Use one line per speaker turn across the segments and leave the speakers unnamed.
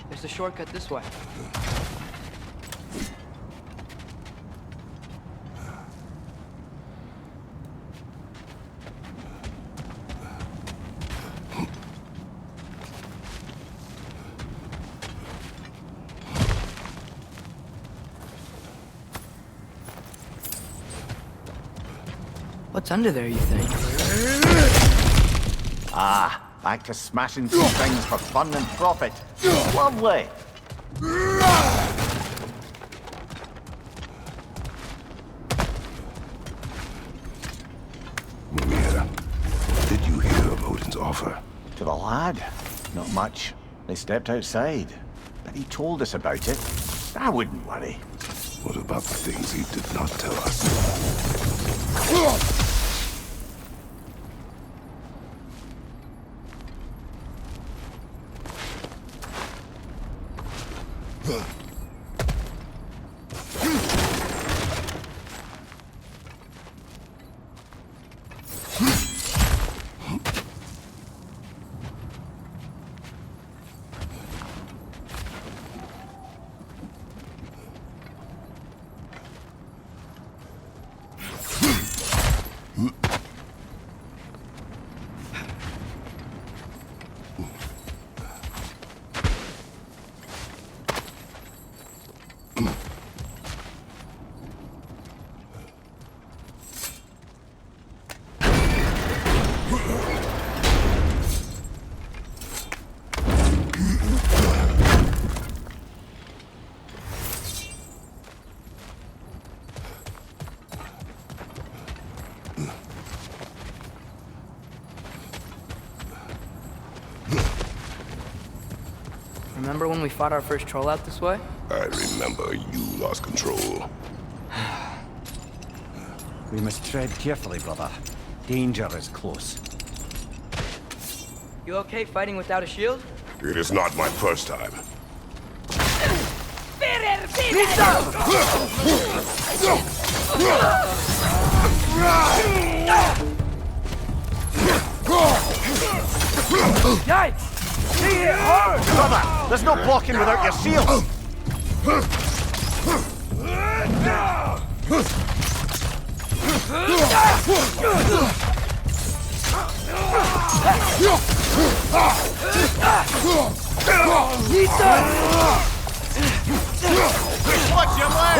There's a shortcut this way. What's under there, you think?
Ah, back to smashing through things for fun and profit. Lovely.
Mimir, what did you hear of Odin's offer?
To the lad? Not much. They stepped outside. But he told us about it. I wouldn't worry.
What about the things he did not tell us?
Remember when we fought our first troll out this way?
I remember you lost control.
We must tread carefully, brother. Danger is close.
You okay fighting without a shield?
It is not my first time.
Yikes! See it hard!
Brother, there's no blocking without your shield! Watch your leg!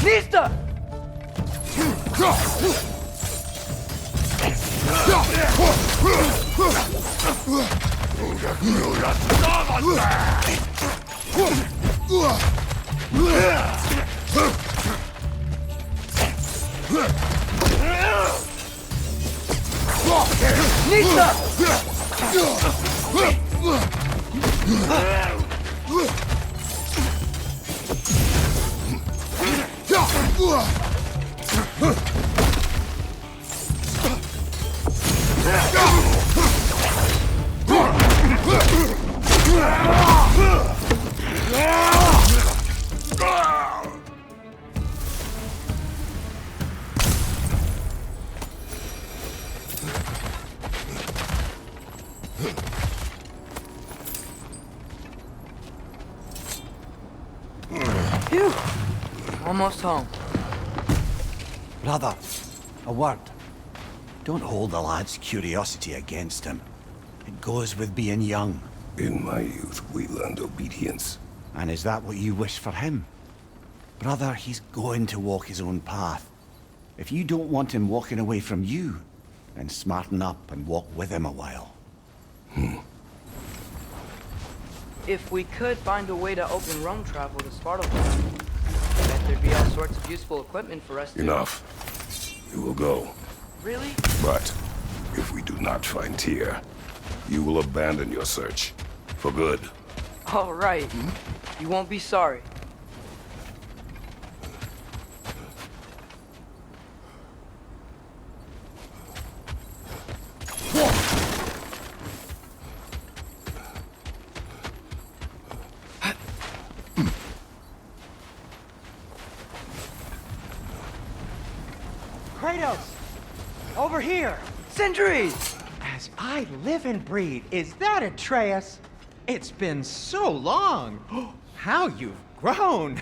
Nista! Phew! Almost home.
Brother, a word. Don't hold the lad's curiosity against him. It goes with being young.
In my youth, we learned obedience.
And is that what you wish for him? Brother, he's going to walk his own path. If you don't want him walking away from you, then smarten up and walk with him a while.
If we could find a way to open roam travel to Svartalfheim, I bet there'd be all sorts of useful equipment for us to...
Enough. You will go.
Really?
But if we do not find Tyr, you will abandon your search. For good.
All right. You won't be sorry.
Kratos! Over here!
Centuries!
As I live and breathe, is that Atreus? It's been so long! How you've grown!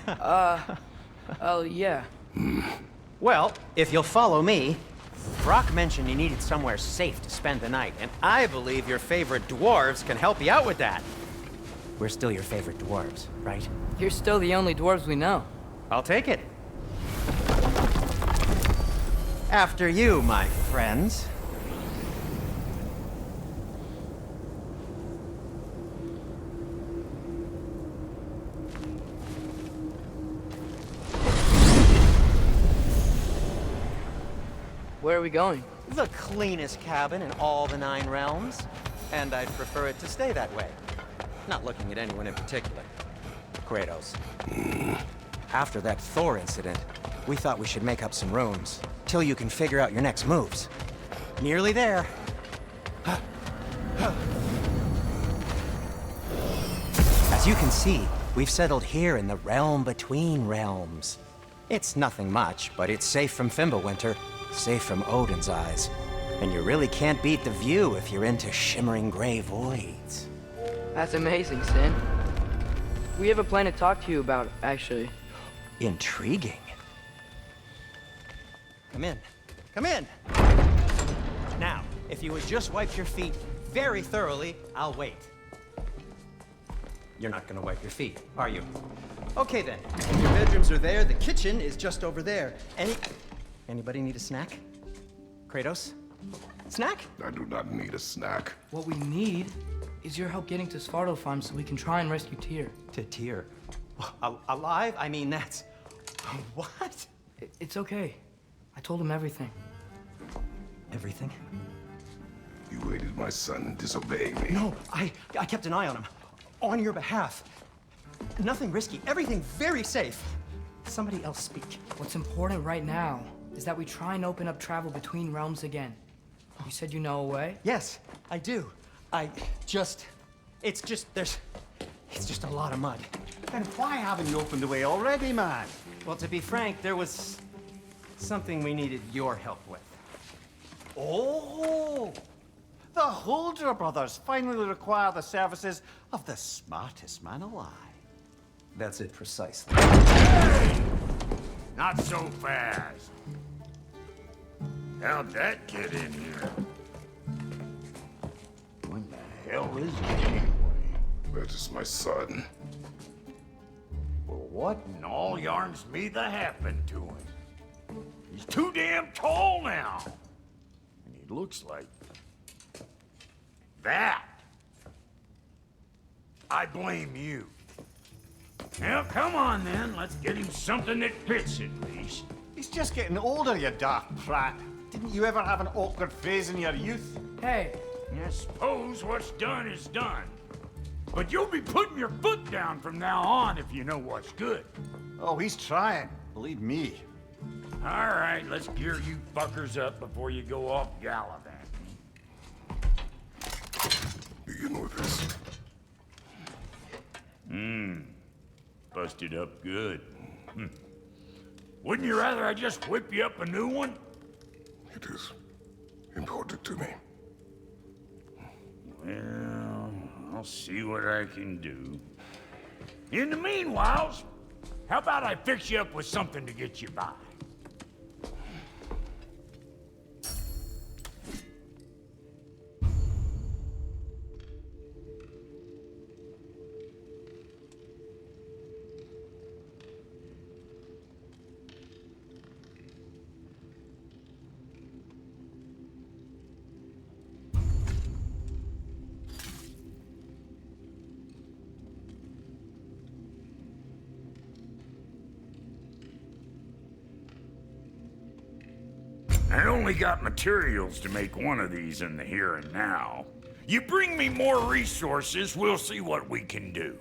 Oh, yeah.
Well, if you'll follow me, Brock mentioned you needed somewhere safe to spend the night, and I believe your favorite dwarves can help you out with that. We're still your favorite dwarves, right?
You're still the only dwarves we know.
I'll take it. After you, my friends.
Where are we going?
The cleanest cabin in all the 9 realms. And I'd prefer it to stay that way. Not looking at anyone in particular. Kratos. After that Thor incident, we thought we should make up some rooms, till you can figure out your next moves. Nearly there. As you can see, we've settled here in the realm between realms. It's nothing much, but it's safe from Fimbulwinter, safe from Odin's eyes. And you really can't beat the view if you're into shimmering gray voids.
That's amazing, Sin. We have a plan to talk to you about, actually.
Intriguing. Come in. Come in! Now, if you would just wipe your feet very thoroughly, I'll wait. You're not gonna wipe your feet, are you? Okay then. If your bedrooms are there, the kitchen is just over there. Anybody need a snack? Kratos? Snack?
I do not need a snack.
What we need is your help getting to Svartalfheim so we can try and rescue Tyr.
To Tyr. Alive? I mean, that's... What?
It's okay. I told him everything.
Everything?
You aided my son disobeying me.
No, I kept an eye on him. On your behalf. Nothing risky. Everything very safe. Somebody else speak.
What's important right now is that we try and open up travel between realms again. You said you know a way?
Yes, I do. It's just a lot of mud.
Then why haven't you opened the way already, man?
Well, to be frank, there was something we needed your help with.
Oh! The Holder brothers finally require the services of the smartest man alive.
That's it precisely.
Not so fast. How'd that get in here? What the hell is it anyway?
That is my son.
Well, what in all yarns me that happened to him? He's too damn tall now. And he looks like... that. I blame you. Now, come on then. Let's get him something that fits at least.
He's just getting older, you daft prat. Didn't you ever have an awkward phase in your youth?
Hey,
I suppose what's done is done. But you'll be putting your foot down from now on if you know what's good.
Oh, he's trying. Believe me.
All right, let's gear you fuckers up before you go off gallivanting.
Begin with this.
Busted up good. Wouldn't you rather I just whip you up a new one?
It is important to me.
Well, I'll see what I can do. In the meanwhile, how about I fix you up with something to get you by? I only got materials to make one of these in the here and now. You bring me more resources, we'll see what we can do.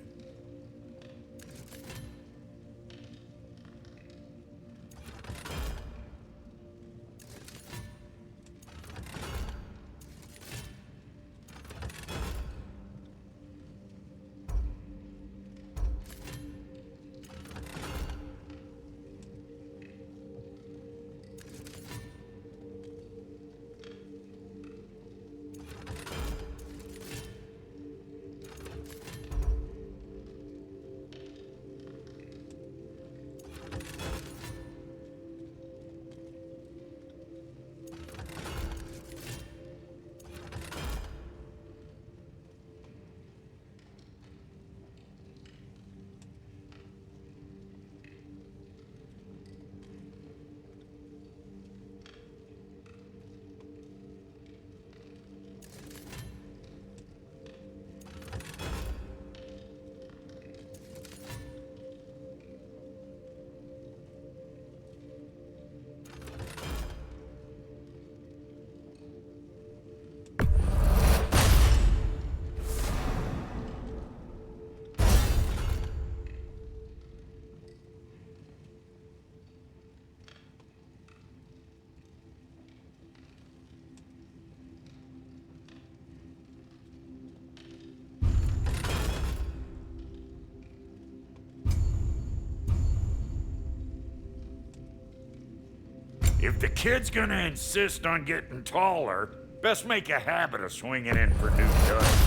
If the kid's gonna insist on getting taller, best make a habit of swinging in for new dust.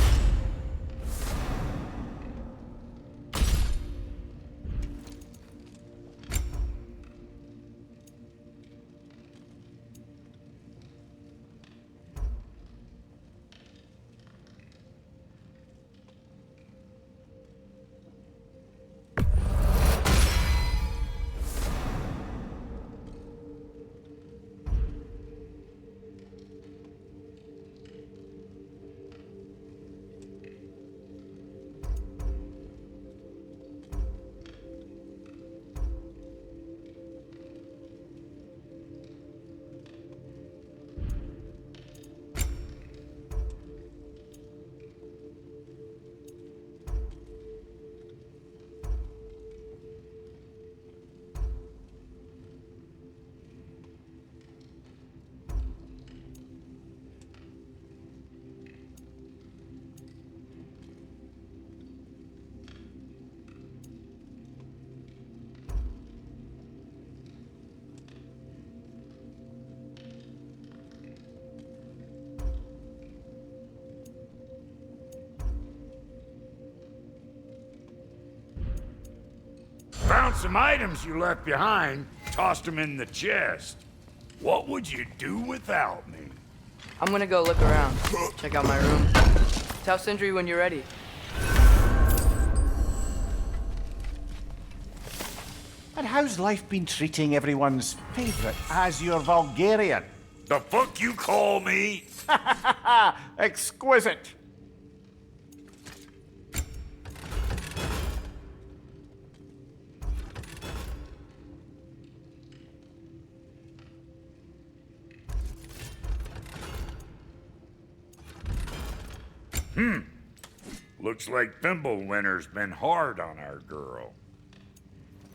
Found some items you left behind, tossed them in the chest. What would you do without me?
I'm gonna go look around. Check out my room. Tell Sindri when you're ready.
And how's life been treating everyone's favorite Azure Vulgarian?
The fuck you call me?
Exquisite.
Looks like Fimbulwinter's been hard on our girl.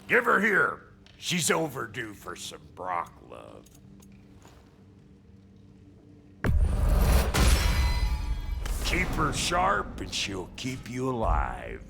Give her here. She's overdue for some Brock love. Keep her sharp and she'll keep you alive.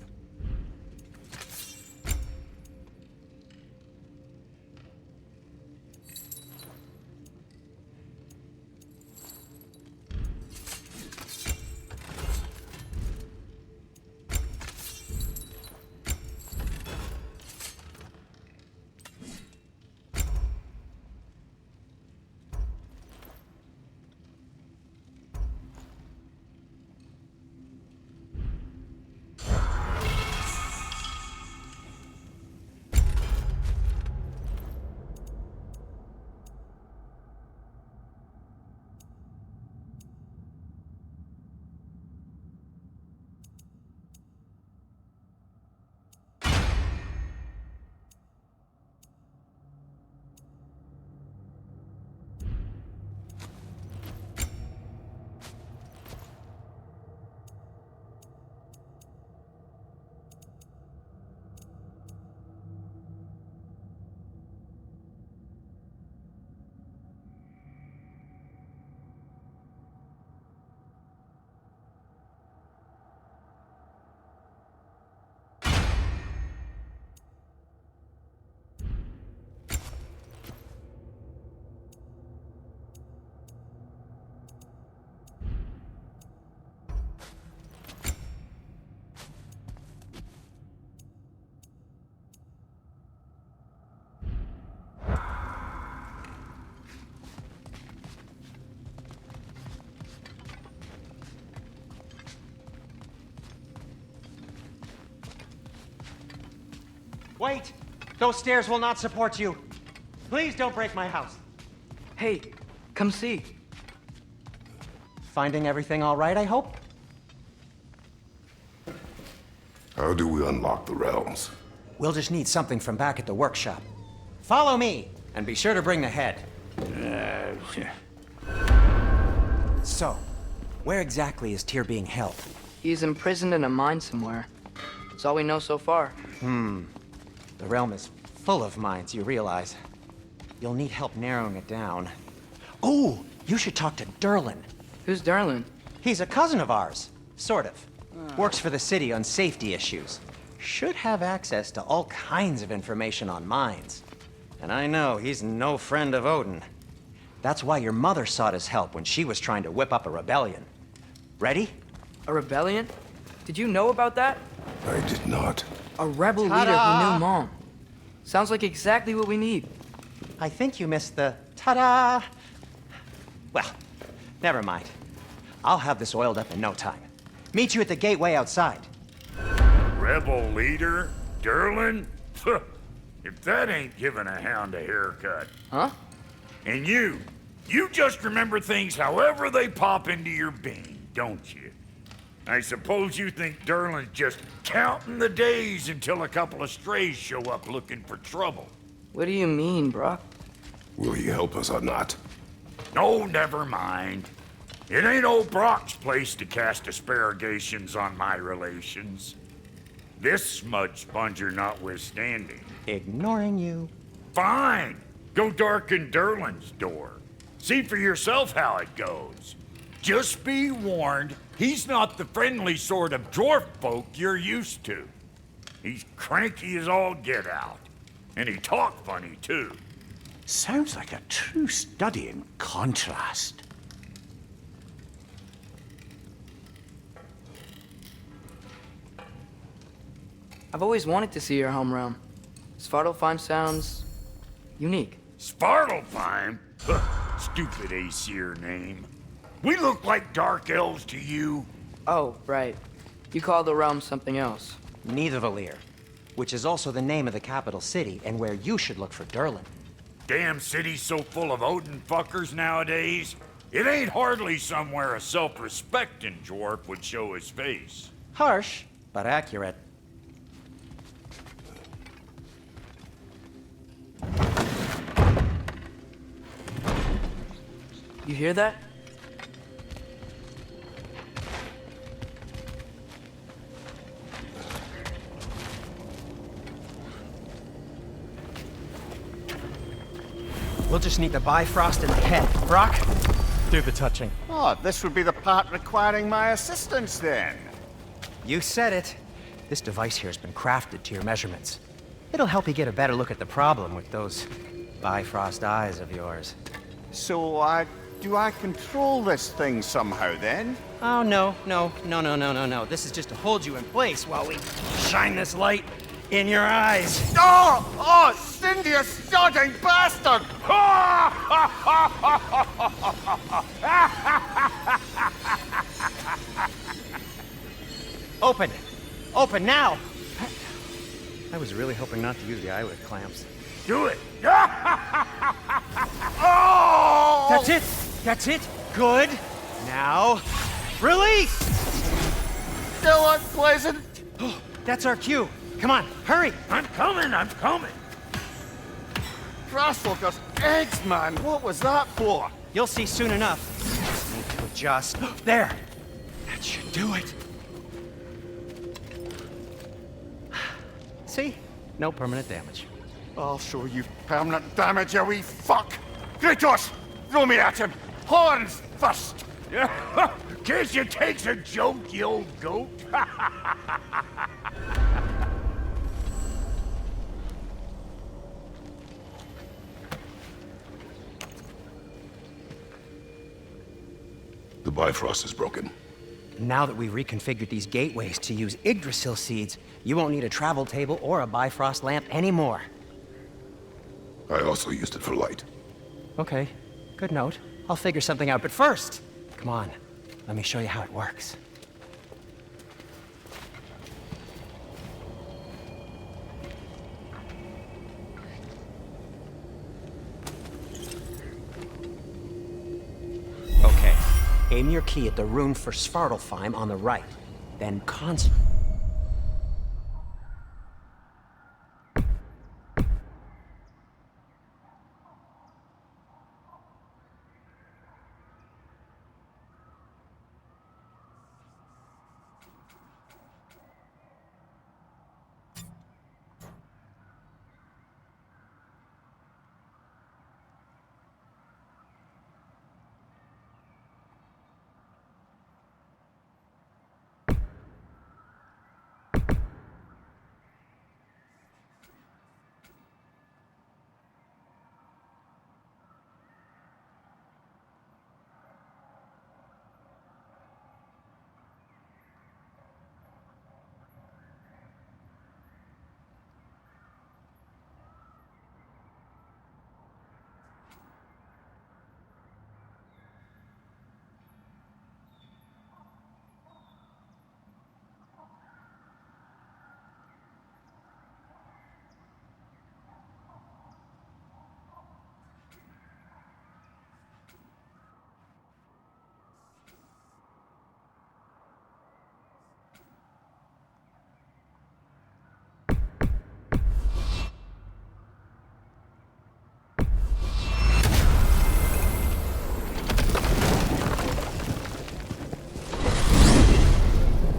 Wait! Those stairs will not support you. Please don't break my house.
Hey, come see.
Finding everything all right, I hope?
How do we unlock the realms?
We'll just need something from back at the workshop. Follow me, and be sure to bring the head. So, where exactly is Tyr being held?
He's imprisoned in a mine somewhere. That's all we know so far.
The realm is full of mines, you realize. You'll need help narrowing it down. Oh, you should talk to Durlin.
Who's Darlin?
He's a cousin of ours, sort of. Works for the city on safety issues. Should have access to all kinds of information on mines. And I know he's no friend of Odin. That's why your mother sought his help when she was trying to whip up a rebellion. Ready?
A rebellion? Did you know about that?
I did not.
A rebel leader who knew Mom. Sounds like exactly what we need.
I think you missed the ta-da. Well, never mind. I'll have this oiled up in no time. Meet you at the gateway outside.
Rebel leader? Durlin? If that ain't giving a hound a haircut.
Huh?
And you just remember things however they pop into your bean, don't you? I suppose you think Durlin's just counting the days until a couple of strays show up looking for trouble.
What do you mean, Brock?
Will you help us or not?
No, never mind. It ain't old Brock's place to cast asparagations on my relations. This smudge sponger notwithstanding.
Ignoring you.
Fine. Go darken Durlin's door. See for yourself how it goes. Just be warned, he's not the friendly sort of dwarf folk you're used to. He's cranky as all get out. And he talk funny, too.
Sounds like a true study in contrast.
I've always wanted to see your home realm. Svartalfheim sounds unique.
Svartalfheim? Stupid Aesir name. We look like dark elves to you.
Oh, right. You call the realm something else.
Nidavellir, which is also the name of the capital city and where you should look for Durlin.
Damn city's so full of Odin fuckers nowadays. It ain't hardly somewhere a self-respecting dwarf would show his face.
Harsh, but accurate.
You hear that?
We'll just need the Bifrost in the head. Brock, do the touching.
Oh, this would be the part requiring my assistance then.
You said it. This device here has been crafted to your measurements. It'll help you get a better look at the problem with those Bifrost eyes of yours.
So, do I control this thing somehow then?
Oh, no. This is just to hold you in place while we shine this light in your eyes.
Oh, Cindy, you sodding bastard!
Open! Open now! I was really hoping not to use the eyelid clamps.
Do it!
Oh!
That's it! That's it! Good! Now, release!
Still unpleasant.
That's our cue. Come on, hurry!
I'm coming!
Grasshopper's eggs, man. What was that for?
You'll see soon enough. Just need to adjust. There! That should do it. See? No permanent damage.
I'll show you permanent damage, you wee fuck. Kratos, throw me at him. Horns first.
Guess you takes a joke, you old goat.
The Bifrost is broken.
Now that we've reconfigured these gateways to use Yggdrasil seeds, you won't need a travel table or a Bifrost lamp anymore.
I also used it for light.
Okay, good note. I'll figure something out, but first, come on, let me show you how it works. Okay, aim your key at the rune for Svartalfheim on the right, then concentrate.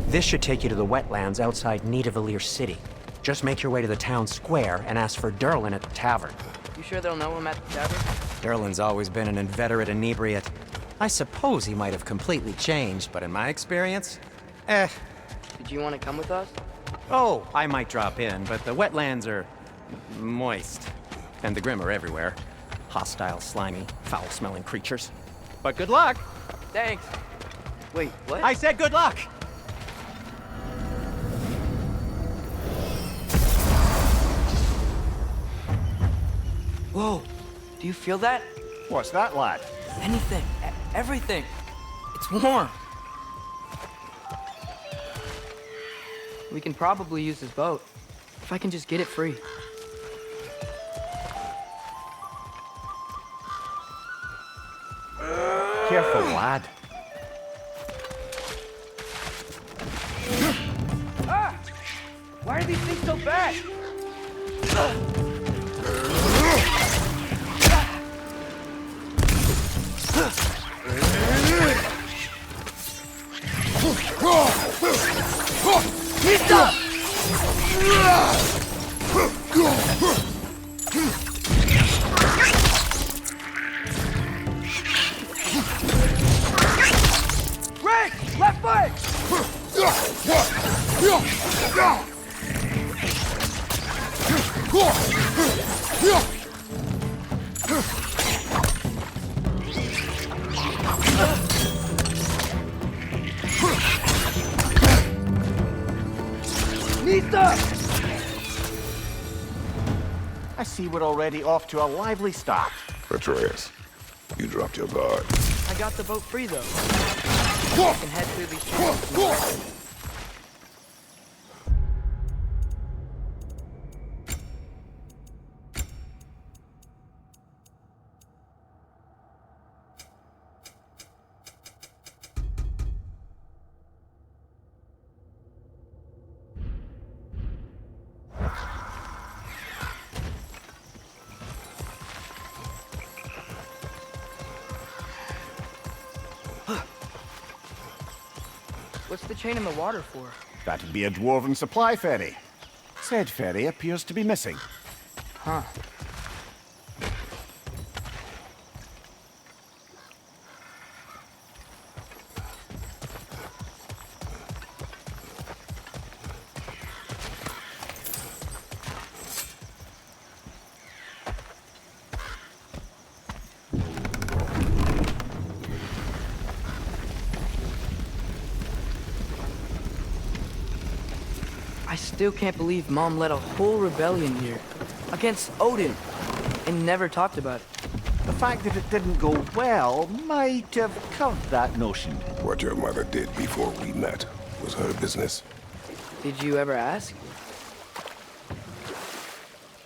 This should take you to the wetlands outside Nidavellir city. Just make your way to the town square and ask for Durlin at the tavern.
You sure they'll know him at the tavern?
Durlin's always been an inveterate inebriate. I suppose he might have completely changed, but in my experience,
Did you want to come with us?
Oh, I might drop in, but the wetlands are moist. And the Grim are everywhere. Hostile, slimy, foul-smelling creatures. But good luck!
Thanks. Wait, what?
I said good luck!
Whoa, do you feel that?
What's that, lad?
Anything, everything. It's warm. We can probably use this boat, if I can just get it free.
Careful, lad.
Ah! Why are these things so bad? Ray! Left foot!
I see we're already off to a lively start.
Atreus, you dropped your guard.
I got the boat free, though. I can head through these channels. What's the chain in the water for?
That'd be a Dwarven supply ferry. Said ferry appears to be missing.
Huh. I still can't believe Mom led a whole rebellion here against Odin and never talked about it.
The fact that it didn't go well might have curved that notion.
What your mother did before we met was her business.
Did you ever ask?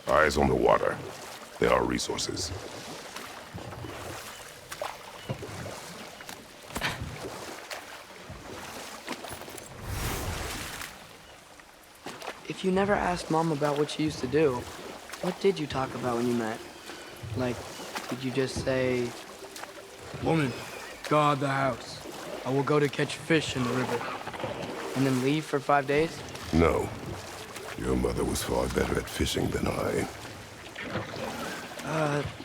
Eyes on the water. There are resources.
If you never asked Mom about what she used to do, what did you talk about when you met? Like, did you just say, "Woman, guard the house. I will go to catch fish in the river," and then leave for 5 days?
No. Your mother was far better at fishing than I.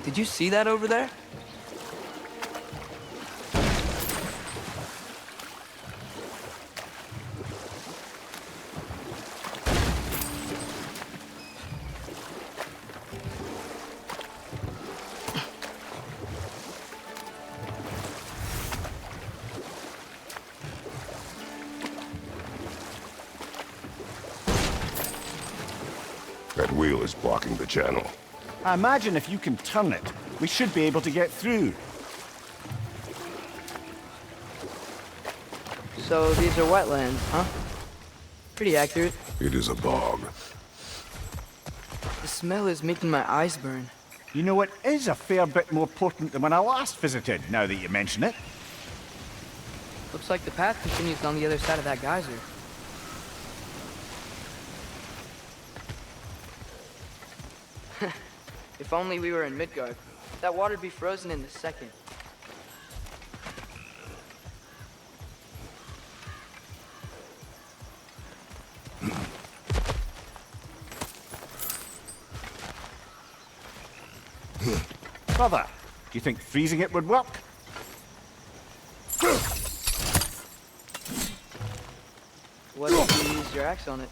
Did you see that over there?
That wheel is blocking the channel.
I imagine if you can turn it, we should be able to get through.
So these are wetlands, huh? Pretty accurate.
It is a bog.
The smell is making my eyes burn.
You know, it is a fair bit more potent than when I last visited, now that you mention it.
Looks like the path continues on the other side of that geyser. If only we were in Midgard. That water'd be frozen in a second.
Brother, do you think freezing it would work?
What if you used your axe on it?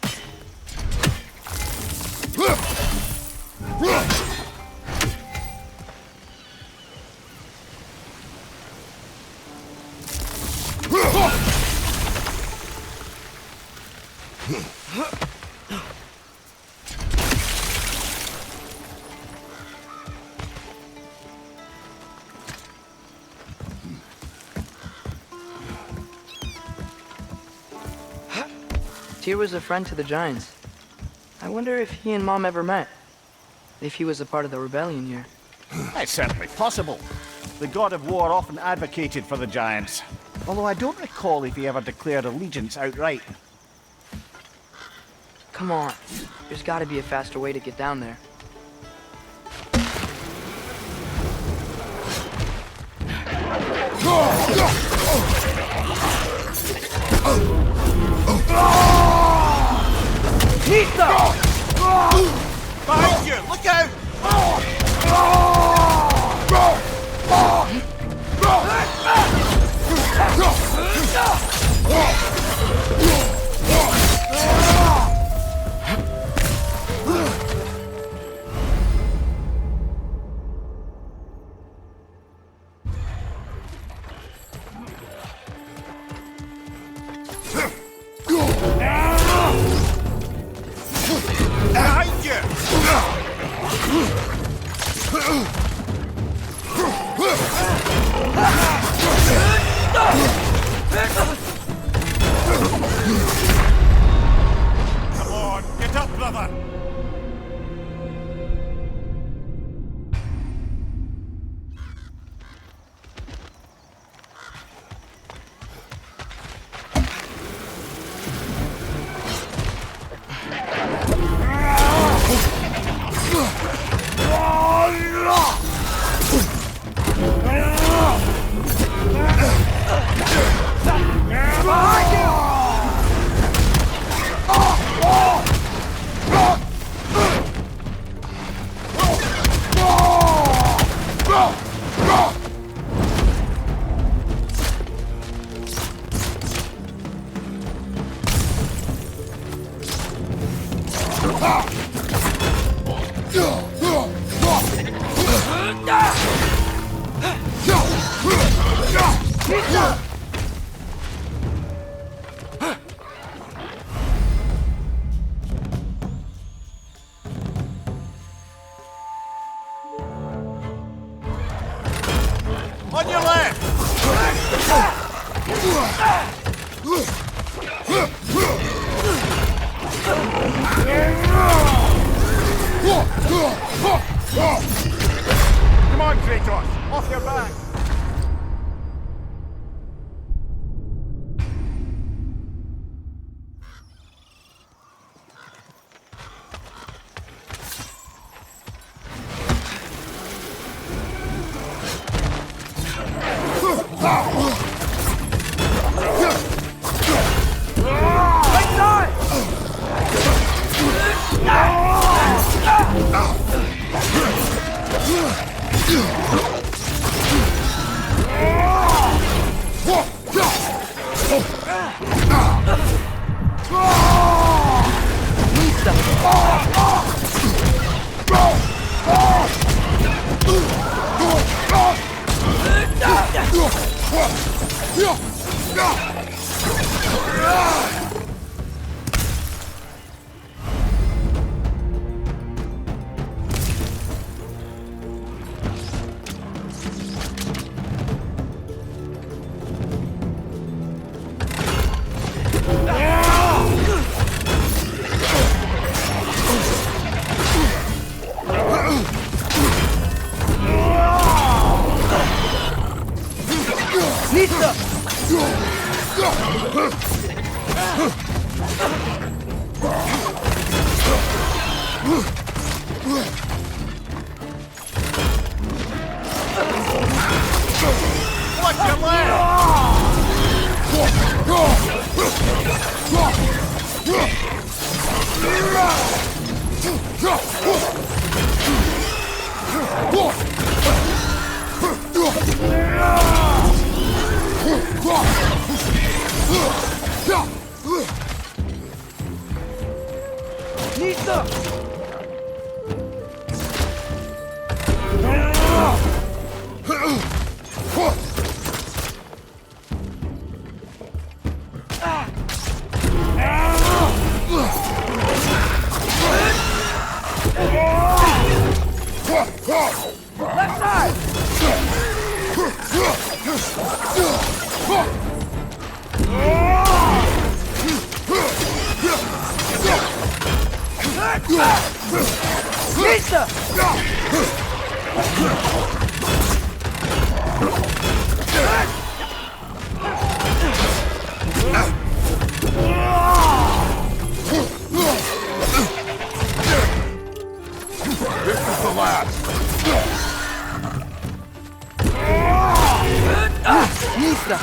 Tyr was a friend to the Giants. I wonder if he and Mom ever met. If he was a part of the rebellion here.
It's certainly possible. The God of War often advocated for the Giants. Although I don't recall if he ever declared allegiance outright.
Come on. There's gotta be a faster way to get down there.
Behind you! Look out! Behind you! Come on, get up, brother! On your left! Come on, Kratos! Off your back!
Whoa!
Left side! Pizza!
This is the last.
Pizza!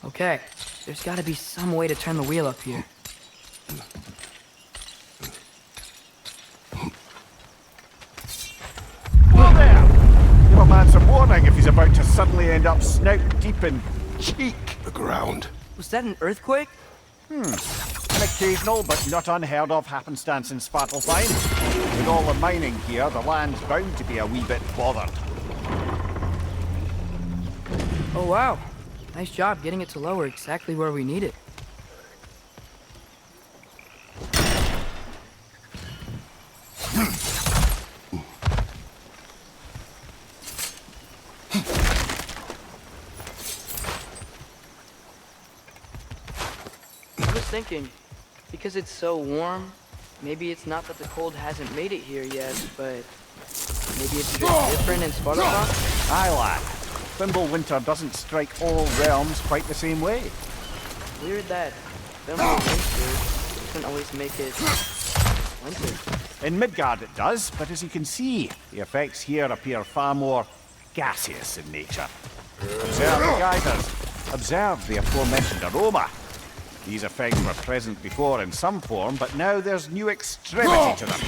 Okay, there's gotta be some way to turn the wheel up here.
Whoa there! Give a man some warning if he's about to suddenly end up snout deep in cheek.
The ground.
Was that an earthquake?
An occasional but not unheard of happenstance in Svartalfheim. With all the mining here, the land's bound to be a wee bit bothered.
Oh wow, nice job getting it to lower exactly where we need it. I was thinking, because it's so warm, maybe it's not that the cold hasn't made it here yet, but maybe it's just different in Svartalfheim?
Aye, lad. Thimble winter doesn't strike all realms quite the same way.
Weird that thermal winter doesn't always make it winter.
In Midgard it does, but as you can see, the effects here appear far more gaseous in nature. Observe the geysers. Observe the aforementioned aroma. These effects were present before in some form, but now there's new extremity to them.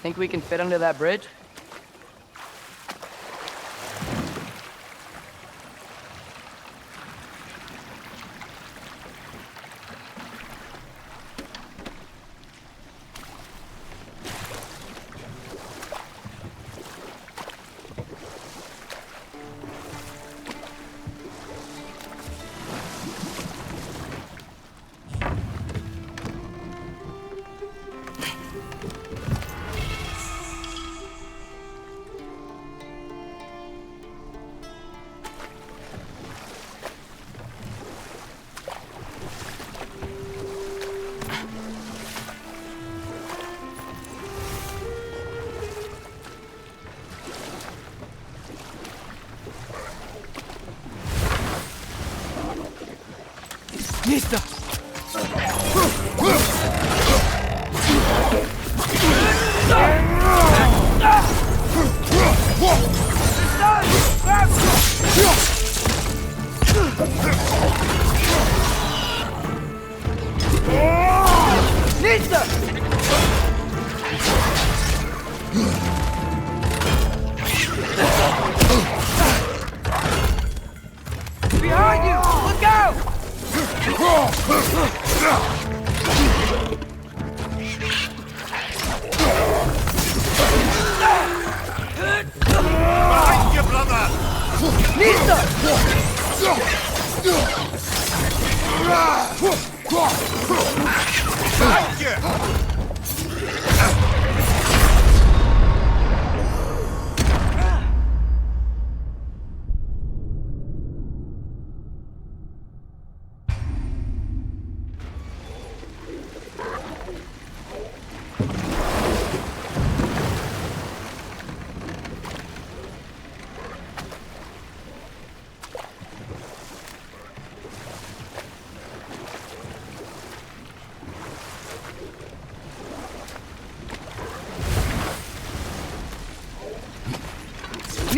Think we can fit under that bridge?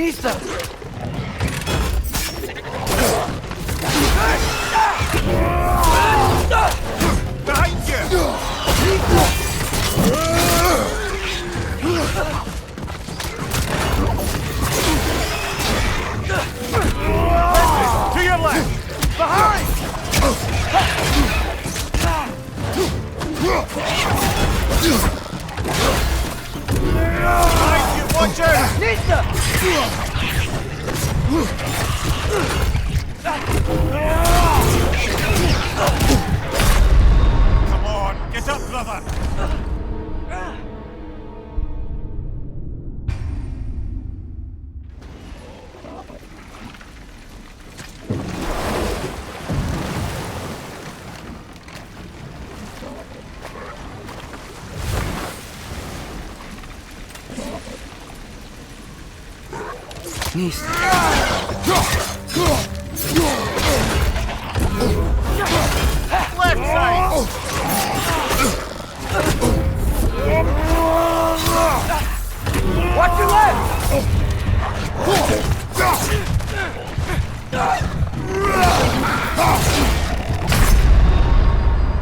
Nista!
Behind you! To your left! Behind! Behind you, watcher!
Nista!
Come on, get up, brother!
Nista.
Left side!
Watch your left!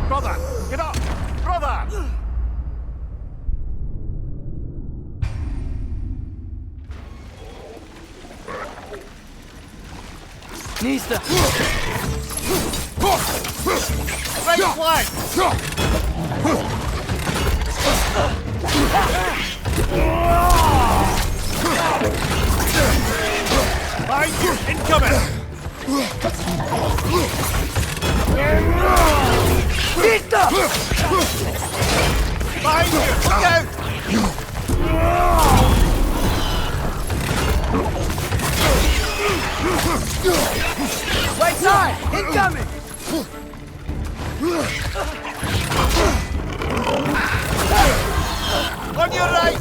Brother, get up! Brother!
Nista!
Right flank! Behind you! Incoming!
Nista!
Behind you! Look out!
Right side! Incoming!
On your right!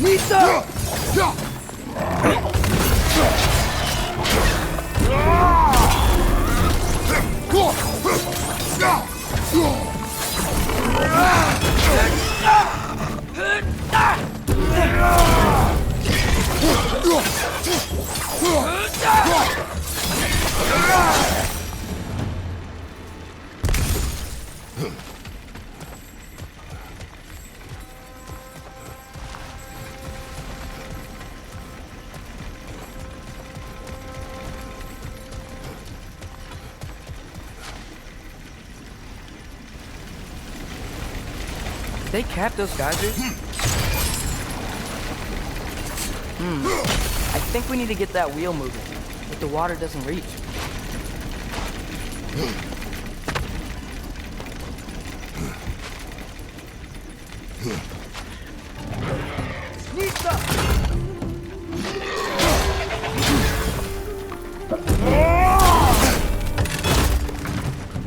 Nista! They capped those geysers? I think we need to get that wheel moving, but the water doesn't reach. Nista!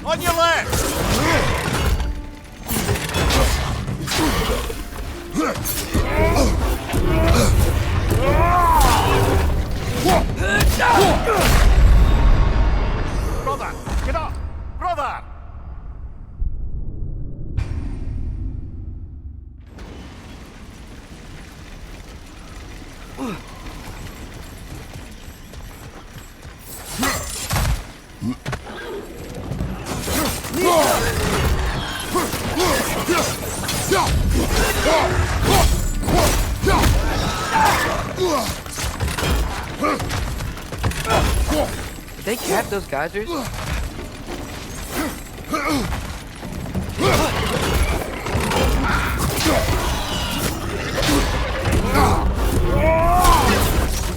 On your left! Brother, get up! Brother!
Did they cap those geysers?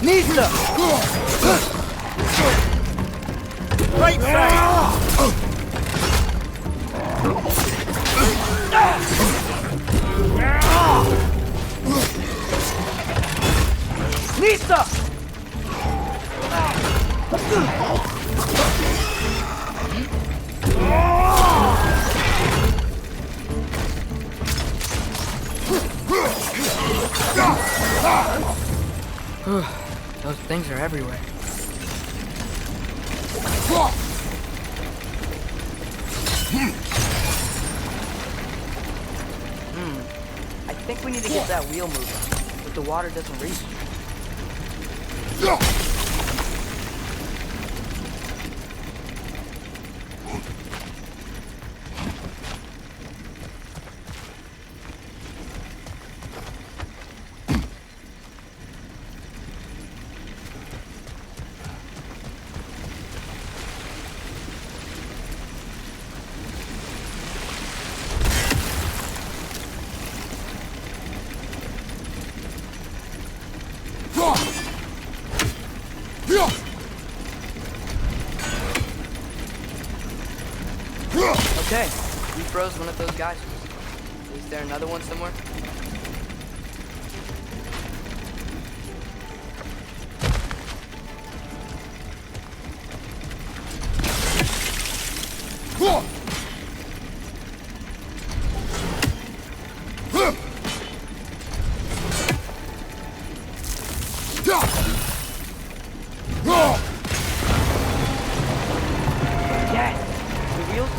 Nista!
Right side!
Nista! Those things are everywhere. I think we need to get that wheel moving, but the water doesn't reach. Okay, we froze one of those guys. Is there another one somewhere?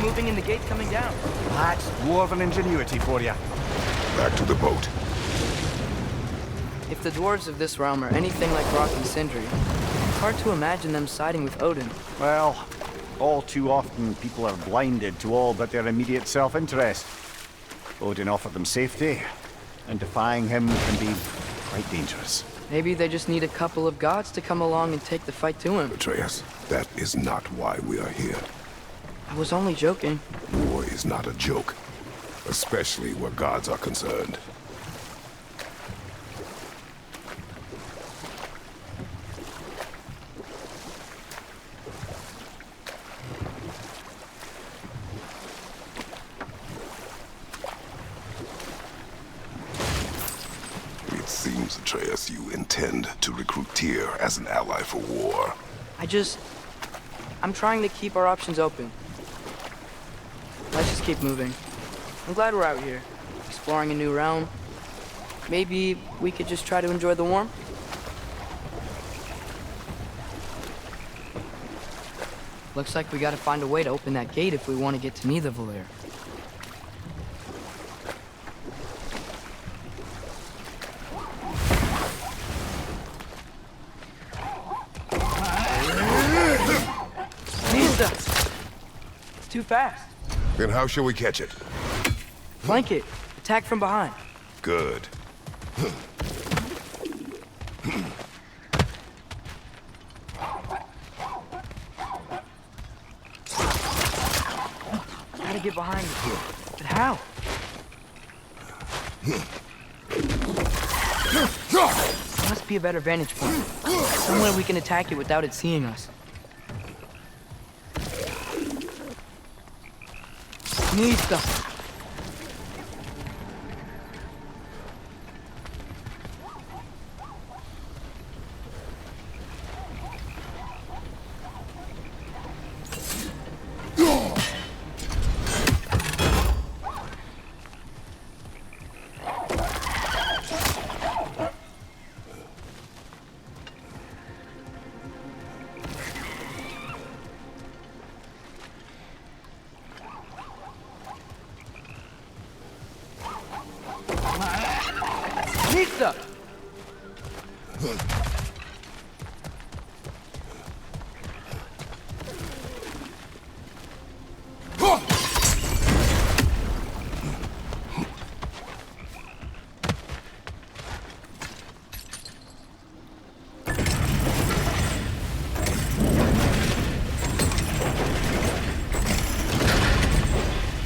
Moving and the gate's coming down.
That's dwarven ingenuity for you.
Back to the boat.
If the dwarves of this realm are anything like Rock and Sindri, it's hard to imagine them siding with Odin.
Well, all too often people are blinded to all but their immediate self-interest. Odin offered them safety, and defying him can be quite dangerous.
Maybe they just need a couple of gods to come along and take the fight to him.
Atreus, that is not why we are here.
I was only joking.
War is not a joke, especially where gods are concerned. It seems, Atreus, you intend to recruit Tyr as an ally for war.
I'm trying to keep our options open. Let's just keep moving. I'm glad we're out here, exploring a new realm. Maybe we could just try to enjoy the warmth? Looks like we gotta find a way to open that gate if we want to get to Nidavellir. It's too fast.
Then how shall we catch it?
Flank it. Attack from behind.
Good.
Gotta get behind it here. But how? There must be a better vantage point. Somewhere we can attack it without it seeing us. Need stuff. Pizza!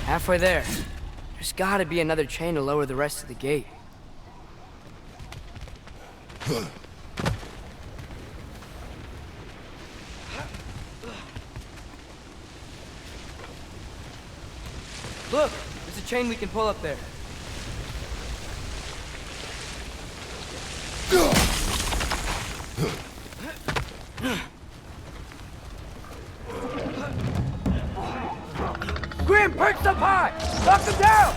Halfway there. There's gotta be another chain to lower the rest of the gate. Look! There's a chain we can pull up there. Grim, perched up high! Knock him down!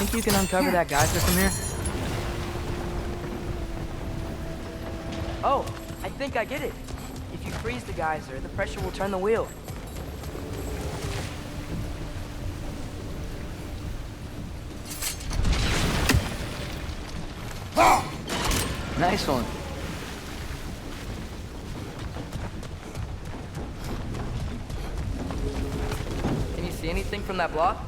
Think you can uncover that geyser from here? Oh, I think I get it. If you freeze the geyser, the pressure will turn the wheel. Nice one. Can you see anything from that block?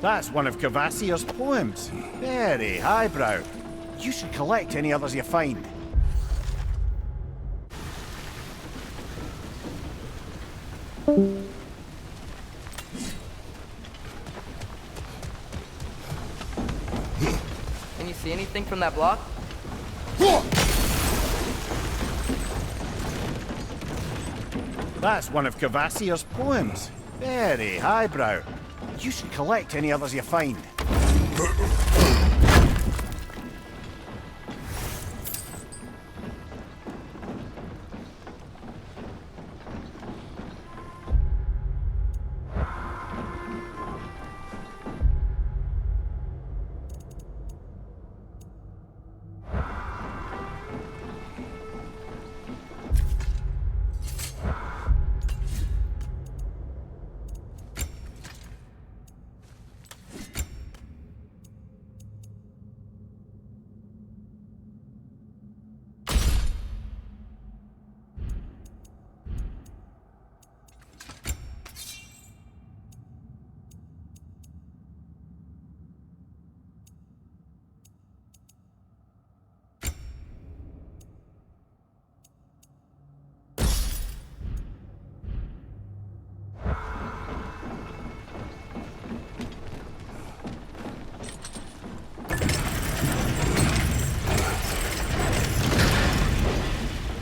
That's one of Cavassier's poems. Very highbrow. You should collect any others you find.
Can you see anything from that block?
That's one of Cavassier's poems. Very highbrow. You should collect any others you find.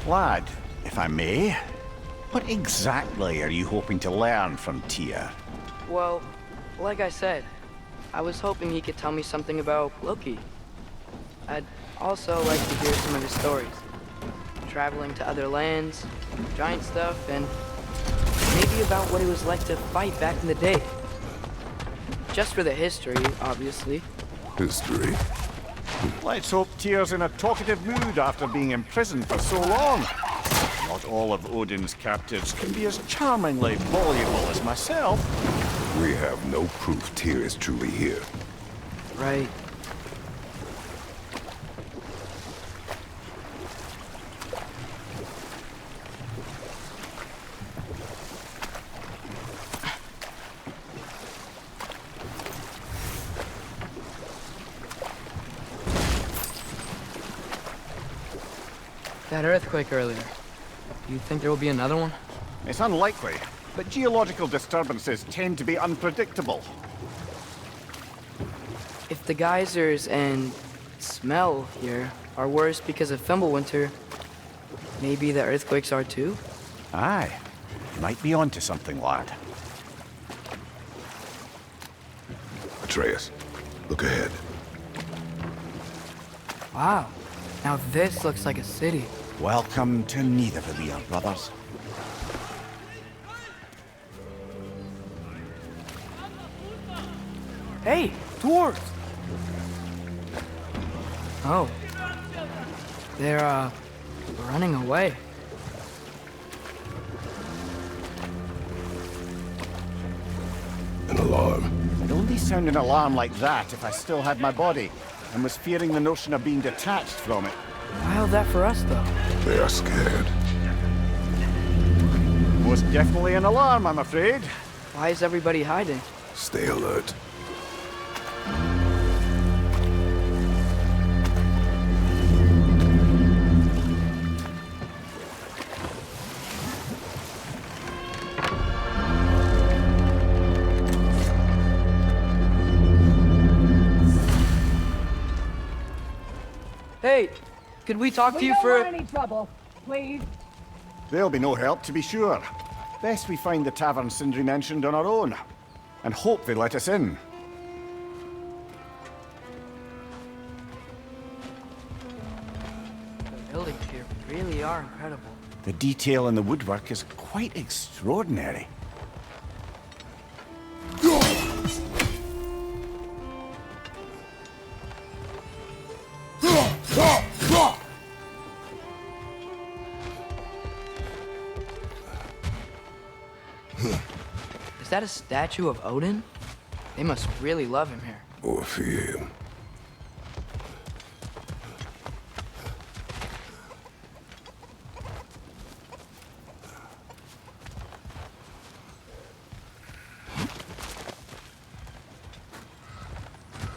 Lad, if I may, what exactly are you hoping to learn from Tyr?
Well, like I said, I was hoping he could tell me something about Loki. I'd also like to hear some of his stories. Traveling to other lands, giant stuff, and maybe about what it was like to fight back in the day. Just for the history, obviously.
History?
Let's hope Tyr's in a talkative mood after being imprisoned for so long. Not all of Odin's captives can be as charmingly voluble as myself.
We have no proof Tyr is truly here.
Right. That earthquake earlier. Do you think there will be another one?
It's unlikely, but geological disturbances tend to be unpredictable.
If the geysers and smell here are worse because of Fimbulwinter, maybe the earthquakes are too?
Aye. You might be onto something, lad.
Atreus, look ahead.
Wow. Now this looks like a city.
Welcome to Nidavellir, brothers.
Hey, dwarves! Oh. They're, running away.
An alarm.
I'd only sound an alarm like that if I still had my body, and was fearing the notion of being detached from it.
Wild that for us, though.
They are scared.
Most definitely an alarm, I'm afraid.
Why is everybody hiding?
Stay alert.
Hey, could we talk to you
don't
for...
want any trouble, please.
There'll be no help, to be sure. Best we find the tavern Sindri mentioned on our own, and hope they let us in.
The buildings here really are incredible.
The detail in the woodwork is quite extraordinary.
Is that a statue of Odin? They must really love him here.
Or fear him.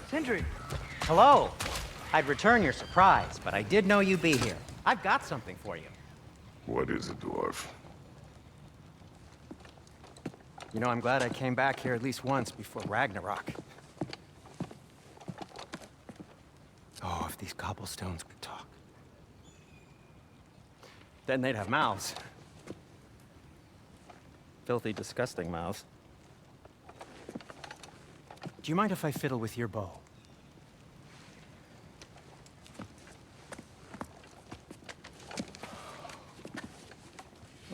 Sindri!
Hello. I'd return your surprise, but I did know you'd be here. I've got something for you.
What is it, dwarf?
You know, I'm glad I came back here at least once before Ragnarok. Oh, if these cobblestones could talk. Then they'd have mouths. Filthy, disgusting mouths. Do you mind if I fiddle with your bow?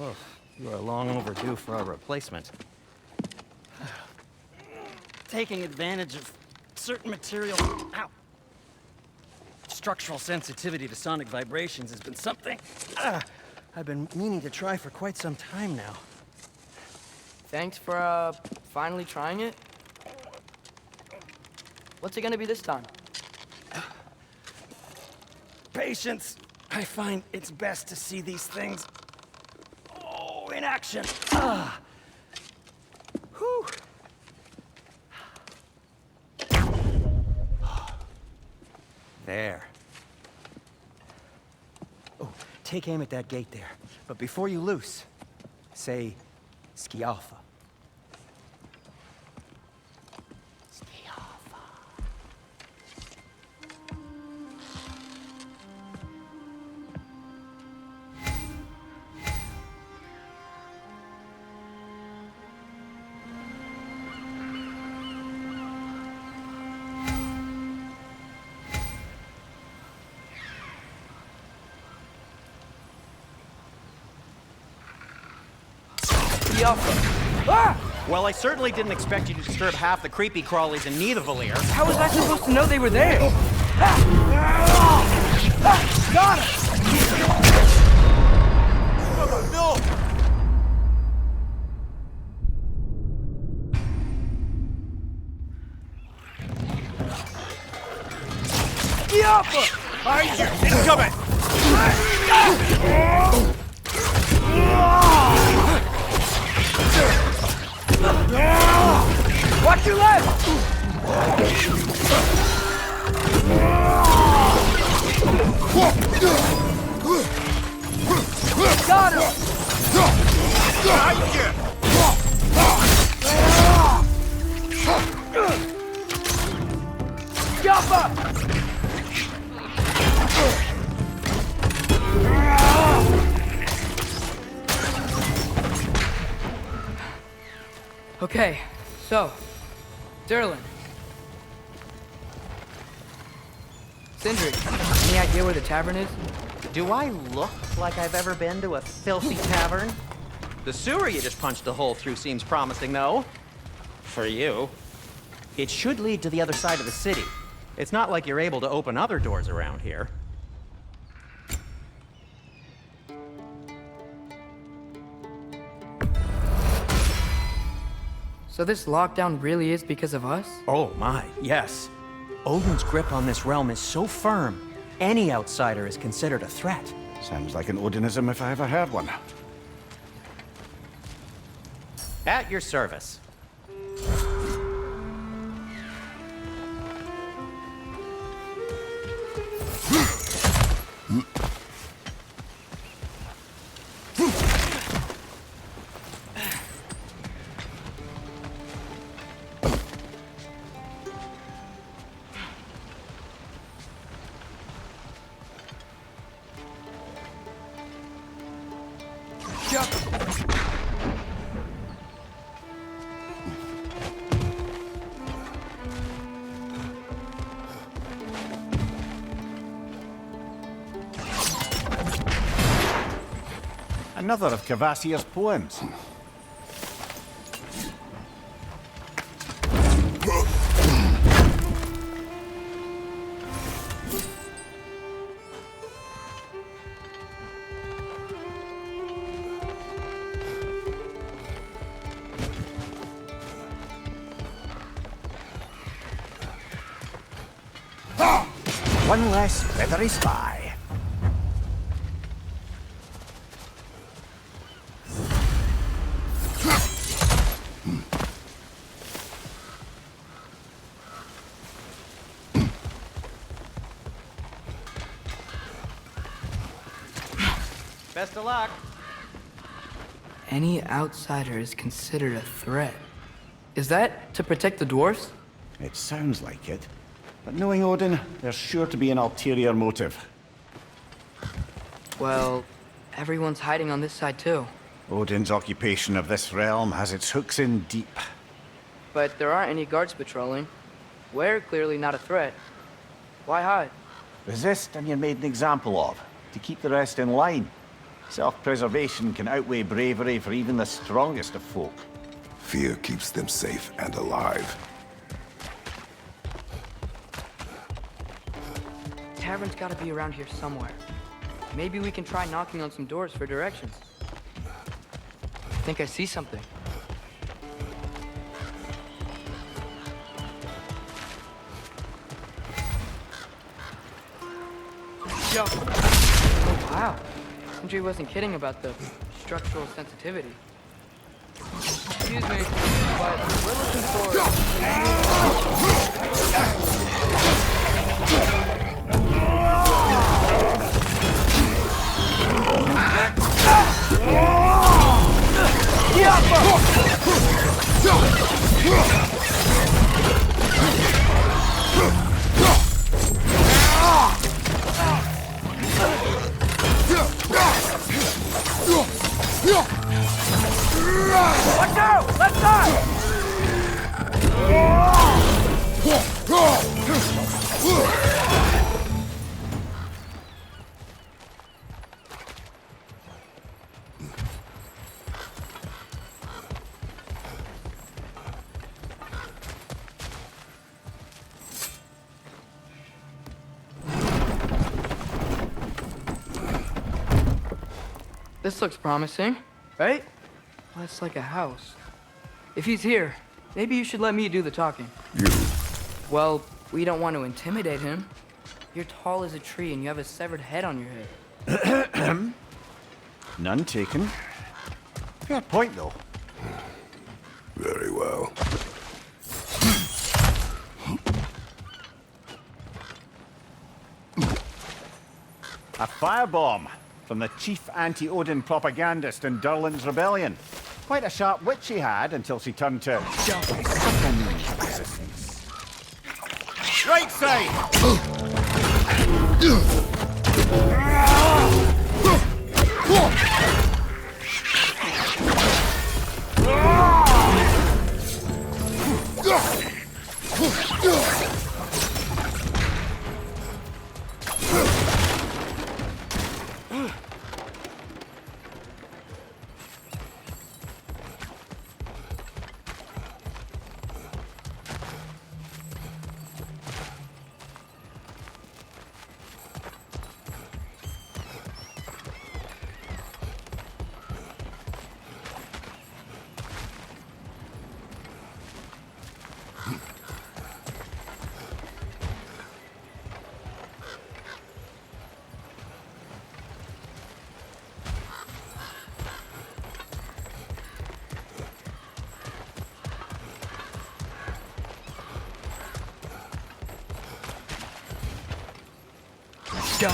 Oh, you are long overdue for a replacement. Taking advantage of certain material. Ow. Structural sensitivity to sonic vibrations has been something I've been meaning to try for quite some time now.
Thanks for, finally trying it. What's it gonna be this time?
Patience. I find it's best to see these things, in action. Whew. There. Oh, take aim at that gate there. But before you loose, say, Skialfa. Skialfa.
Ah!
Well, I certainly didn't expect you to disturb half the creepy crawlies in Nidavellir.
How was I supposed to know they were there? Got it!
No!
Incoming!
Watch your left! Got him! Jump Okay, so, Durlin. Sindri, any idea where the tavern is?
Do I look like I've ever been to a filthy tavern? The sewer you just punched a hole through seems promising, though. For you. It should lead to the other side of the city. It's not like you're able to open other doors around here.
So this lockdown really is because of us?
Oh my, yes. Odin's grip on this realm is so firm, any outsider is considered a threat.
Sounds like an Odinism if I ever heard one.
At your service.
another of Kvasir's poems. One less feathery spy.
Best of luck.
Any outsider is considered a threat. Is that to protect the dwarves?
It sounds like it. But knowing Odin, there's sure to be an ulterior motive.
Well, everyone's hiding on this side too.
Odin's occupation of this realm has its hooks in deep.
But there aren't any guards patrolling. We're clearly not a threat. Why hide?
Resist and you're made an example of, to keep the rest in line. Self-preservation can outweigh bravery for even the strongest of folk.
Fear keeps them safe and alive.
Tavern's gotta be around here somewhere. Maybe we can try knocking on some doors for directions. I think I see something. Yo! Oh, wow. Sindri wasn't kidding about the structural sensitivity. Excuse me, but we're looking for...
Let's go! Let's go!
This looks promising, right? Well, it's like a house. If he's here, maybe you should let me do the talking.
You.
Well, we don't want to intimidate him. You're tall as a tree and you have a severed head on your head.
None taken. Fair point, though.
Very well.
A firebomb from the chief anti-Odin propagandist in Durlin's rebellion. Quite a sharp wit she had until she turned to resistance. Right side!
Go.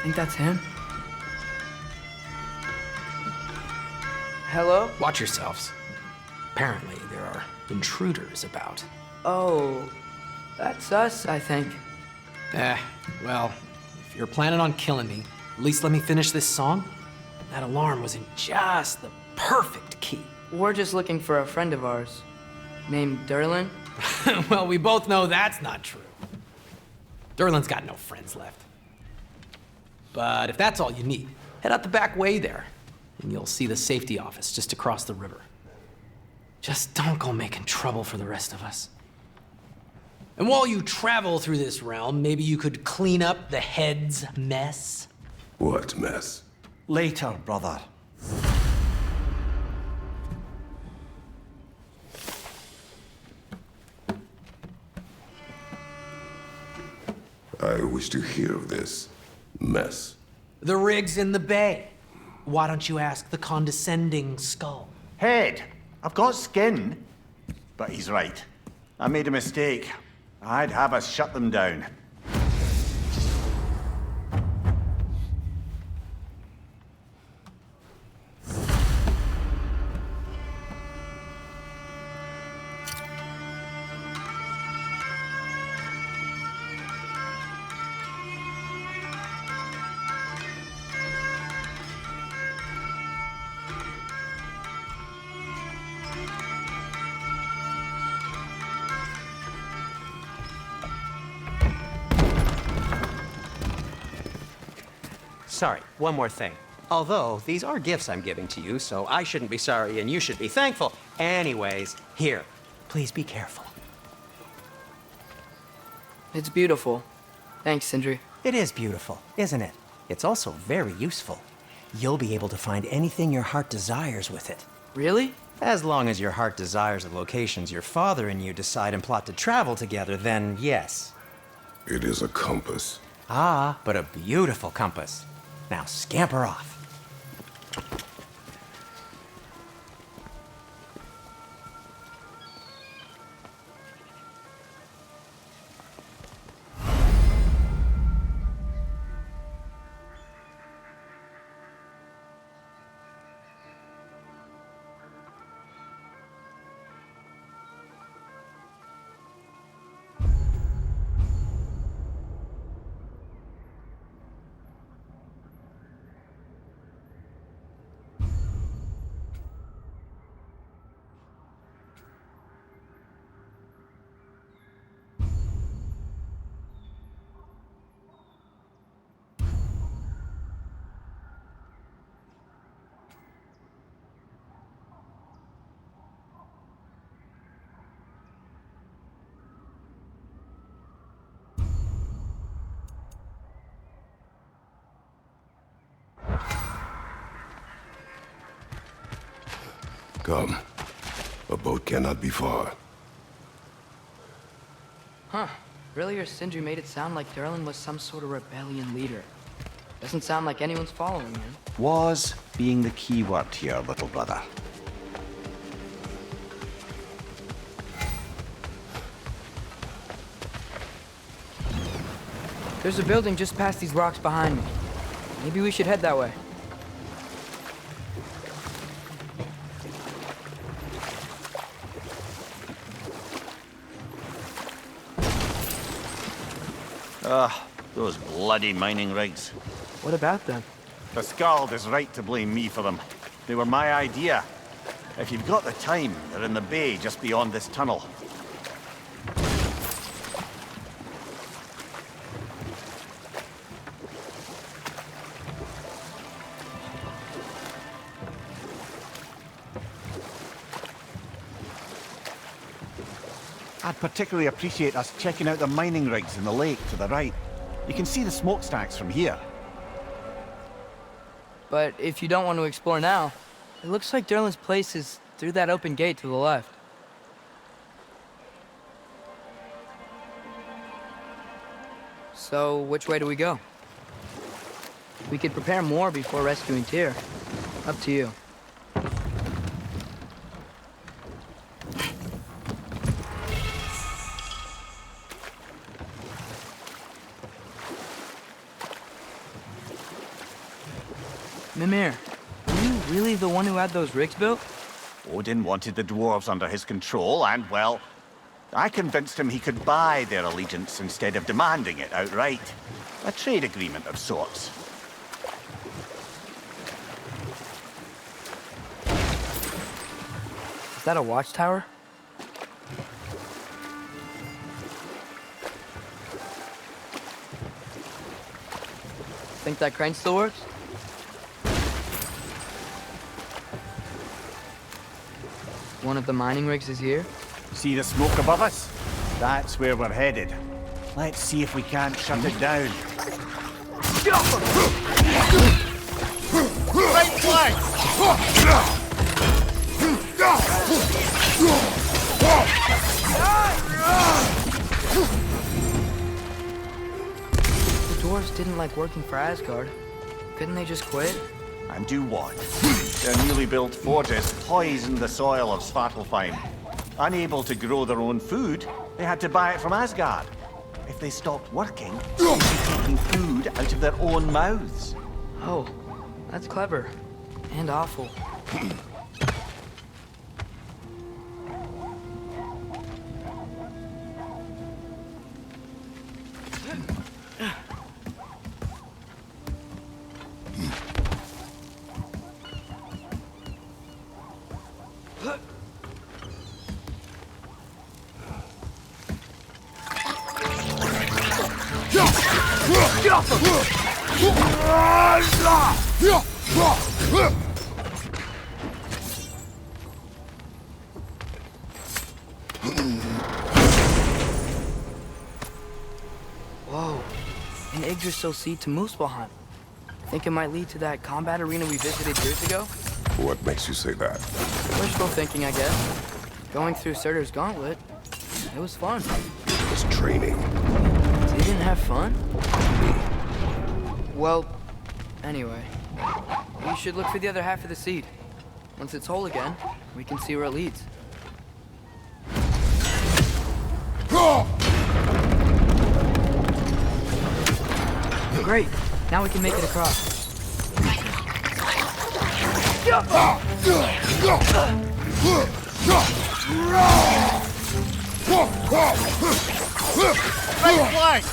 Think that's him? Hello?
Watch yourselves. Apparently, there are intruders about.
Oh, that's us, I think.
Well, if you're planning on killing me, at least let me finish this song. That alarm was in just the perfect key.
We're just looking for a friend of ours, named Durlin.
Well, we both know that's not true. Durlin's got no friends left. But if that's all you need, head out the back way there, and you'll see the safety office just across the river. Just don't go making trouble for the rest of us. And while you travel through this realm, maybe you could clean up the head's mess?
What mess?
Later, brother.
I wish to hear of this mess.
The rig's in the bay. Why don't you ask the condescending skull?
Head, I've got skin. But he's right. I made a mistake. I'd have us shut them down.
Sorry, one more thing. Although, these are gifts I'm giving to you, so I shouldn't be sorry and you should be thankful. Anyways, here, please be careful.
It's beautiful. Thanks, Sindri.
It is beautiful, isn't it? It's also very useful. You'll be able to find anything your heart desires with it.
Really?
As long as your heart desires the locations your father and you decide and plot to travel together, then yes.
It is a compass.
Ah, but a beautiful compass. Now scamper off.
Come. A boat cannot be far.
Huh. Earlier, Sindri made it sound like Durlin was some sort of rebellion leader. Doesn't sound like anyone's following him.
Was being the key word here, little brother.
There's a building just past these rocks behind me. Maybe we should head that way.
Those bloody mining rigs.
What about them?
The Skald is right to blame me for them. They were my idea. If you've got the time, they're in the bay just beyond this tunnel. I'd particularly appreciate us checking out the mining rigs in the lake to the right. You can see the smokestacks from here.
But if you don't want to explore now, it looks like Durlin's place is through that open gate to the left. So, which way do we go? We could prepare more before rescuing Tyr. Up to you. Mimir, were you really the one who had those rigs built?
Odin wanted the dwarves under his control, and, well, I convinced him he could buy their allegiance instead of demanding it outright. A trade agreement of sorts.
Is that a watchtower? Think that crane still works? One of the mining rigs is here?
See the smoke above us? That's where we're headed. Let's see if we can't shut it down.
Right flank!
The dwarves didn't like working for Asgard. Couldn't they just quit?
And do what? Their newly built forges poisoned the soil of Svartalfheim. Unable to grow their own food, they had to buy it from Asgard. If they stopped working, they'd be taking food out of their own mouths.
Oh, that's clever. And awful. Whoa, an Yggdrasil seed to Muspelheim. Think it might lead to that combat arena we visited years ago?
What makes you say that?
Wishful thinking, I guess. Going through Surtur's gauntlet, it was fun.
It's training.
You didn't have fun? Well, anyway, you should look for the other half of the seed. Once it's whole again, we can see where it leads. Great, now we can make it across.
Right flank!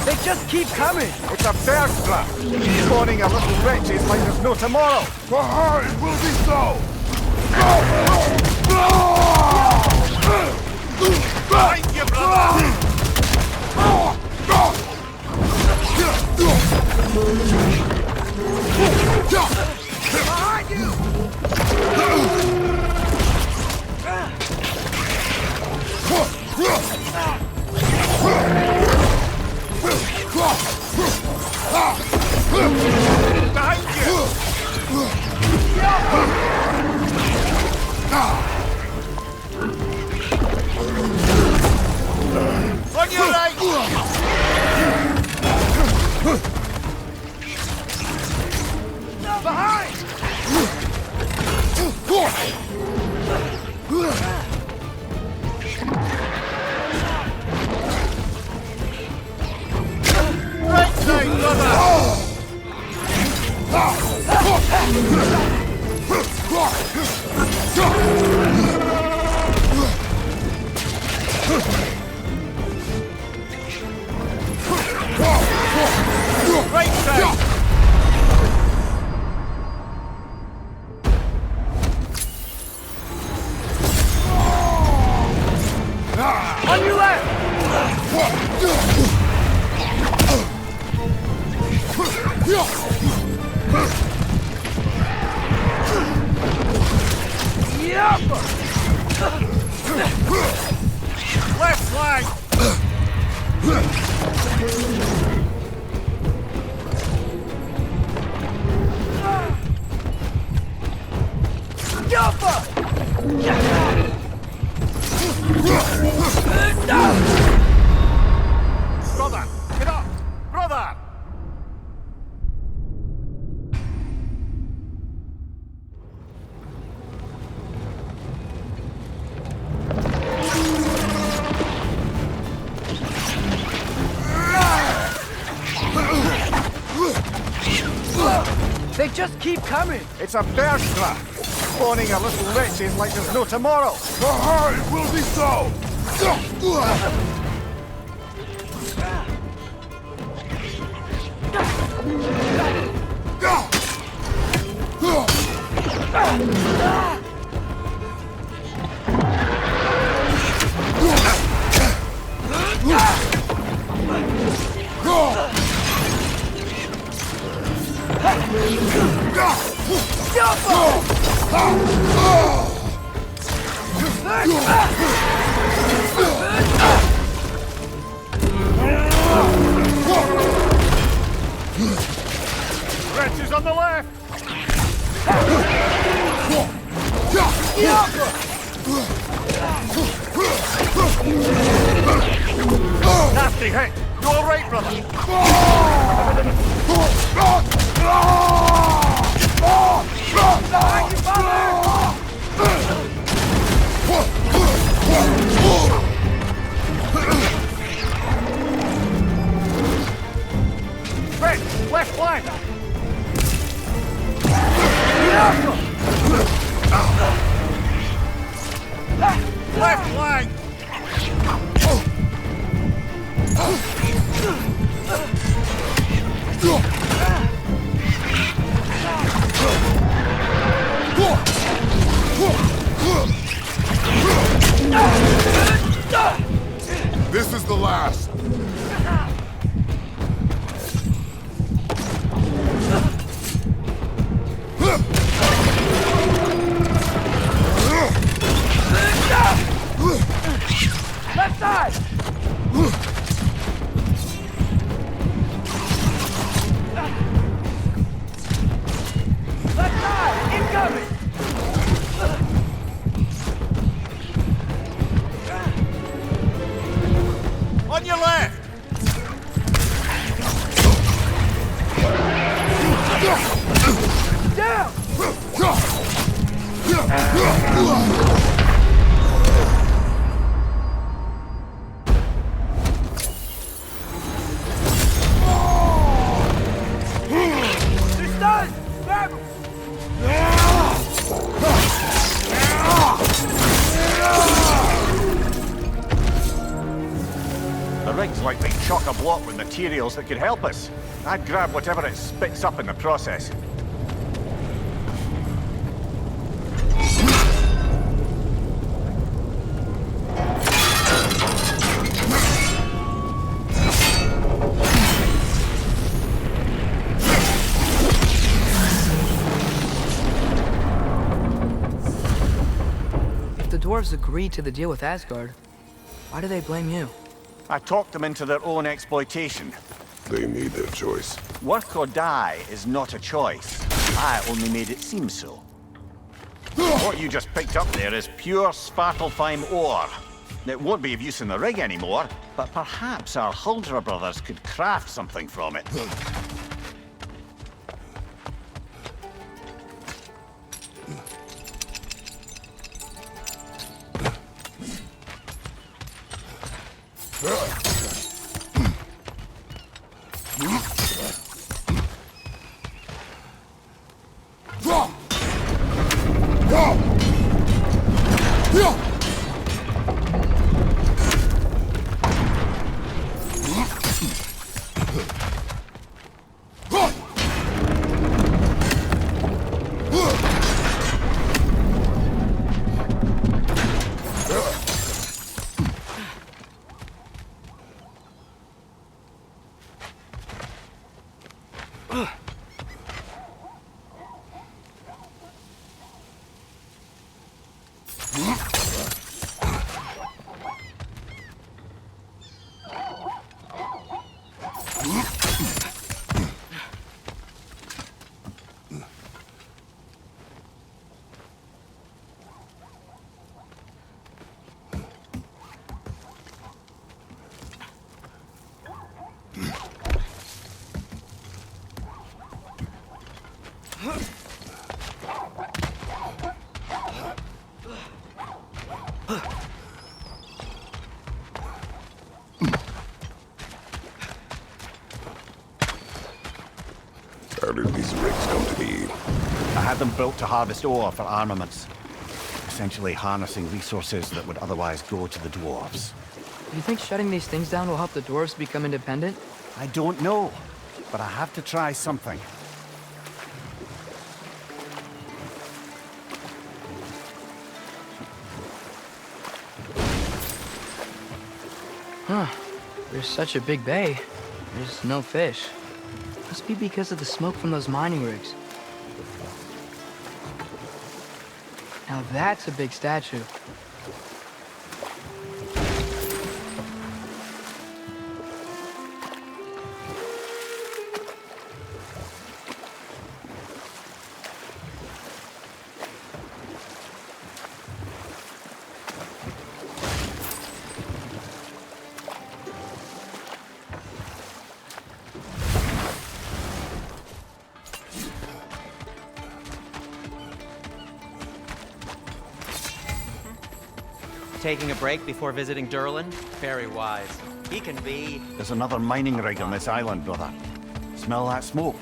They just keep coming!
It's a bird trap! Spawning a little wretches like there's no tomorrow!
For her, it will be so!
Thank you, brother!
Behind you!
Behind you! Brother! Get up! Brother!
They just keep coming.
It's a berserker! Spawning a little wretches like there's no tomorrow!
It will be so!
Wretches on the left! Nasty hit! You alright, brother? Right, left flank! Left flank!
This is the last.
Left side! Left side! Incoming!
On your left!
Down! They're stunned! Grab 'em!
The rig's like being chock-a-block with materials that could help us. I'd grab whatever it spits up in the process.
If the dwarves agreed to the deal with Asgard, why do they blame you?
I talked them into their own exploitation.
They made their choice.
Work or die is not a choice. I only made it seem so. What you just picked up there is pure Svartalfheim ore. It won't be of use in the rig anymore, but perhaps our Huldra brothers could craft something from it.
How did these rigs come to be?
I had them built to harvest ore for armaments. Essentially harnessing resources that would otherwise go to the dwarves.
Do you think shutting these things down will help the dwarves become independent?
I don't know, but I have to try something.
Huh. There's such a big bay. There's no fish. Must be because of the smoke from those mining rigs. Now that's a big statue.
Taking a break before visiting Durlin? Very wise. He can be...
There's another mining rig on this island, brother. Smell that smoke?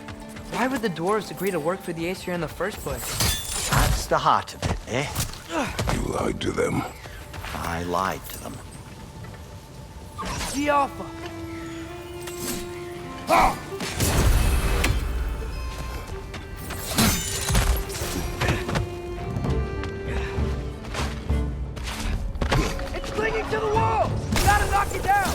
Why would the dwarves agree to work for the Aesir in the first place?
That's the heart of it, eh?
You lied to them.
I lied to them.
The Alpha! It's clinging to the wall! You gotta knock it down!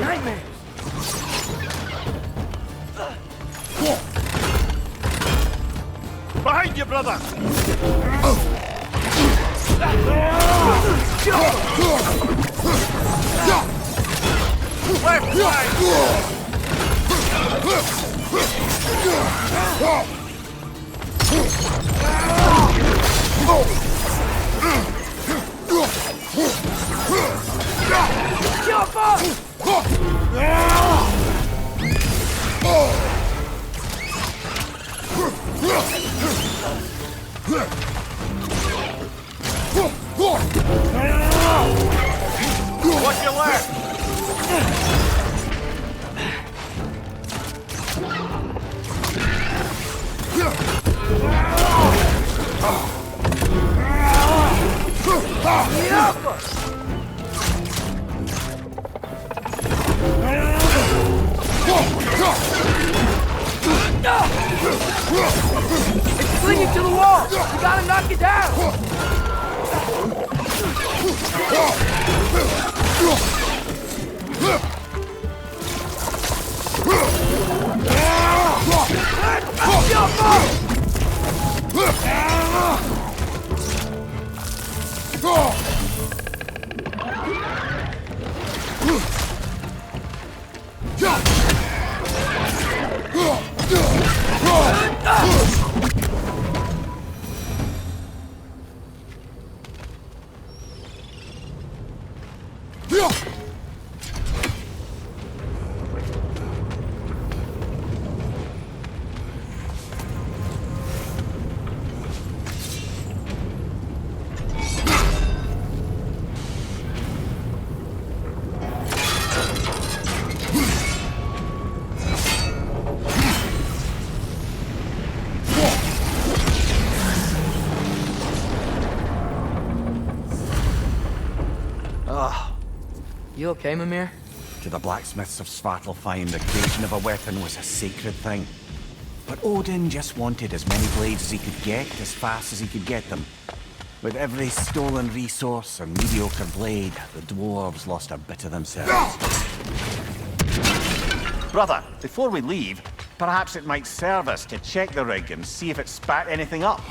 Nightmare!
Behind you, brother! Left side! Watch your left!
It's clinging to the wall! You gotta knock it down! You okay, Mimir?
To the blacksmiths of Svartalfheim, the creation of a weapon was a sacred thing. But Odin just wanted as many blades as he could get, as fast as he could get them. With every stolen resource or mediocre blade, the dwarves lost a bit of themselves.
Brother, before we leave, perhaps it might serve us to check the rig and see if it spat anything up.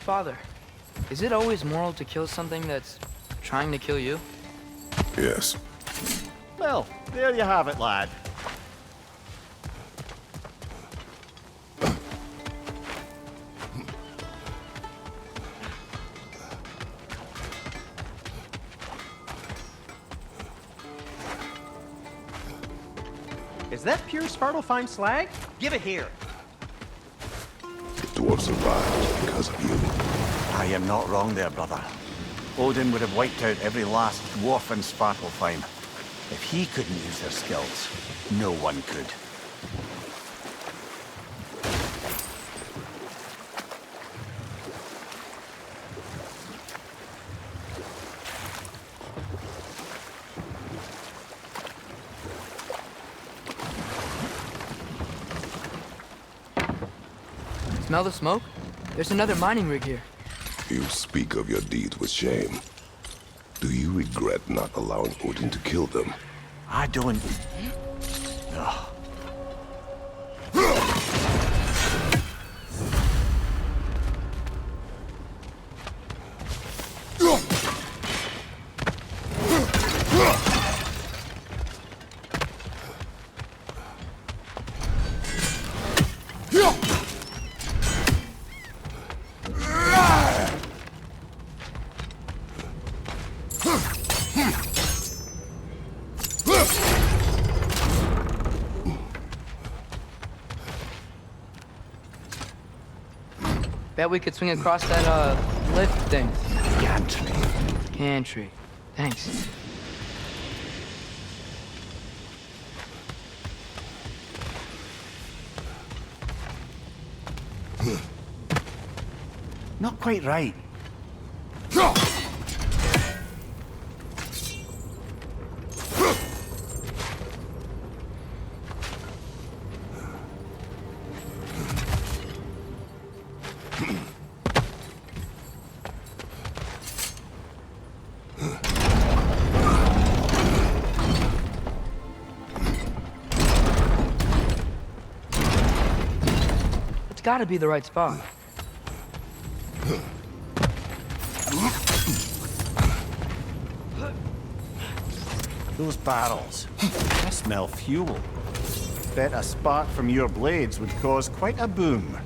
Father, is it always moral to kill something that's trying to kill you?
Yes.
Well, there you have it, lad.
Is that pure Svartalfheim slag? Give it here.
The dwarves survived because of you.
I am not wrong there, brother. Odin would have wiped out every last dwarf in Svartalfheim. If he couldn't use their skills, no one could.
Smell the smoke? There's another mining rig here.
You speak of your deeds with shame. Do you regret not allowing Odin to kill them?
I don't... Ugh.
bet we could swing across that, lift thing.
Gantry.
Gantry. Thanks.
Not quite right.
It's gotta be the right spot.
Those barrels. I smell fuel. Bet a spark from your blades would cause quite a boom.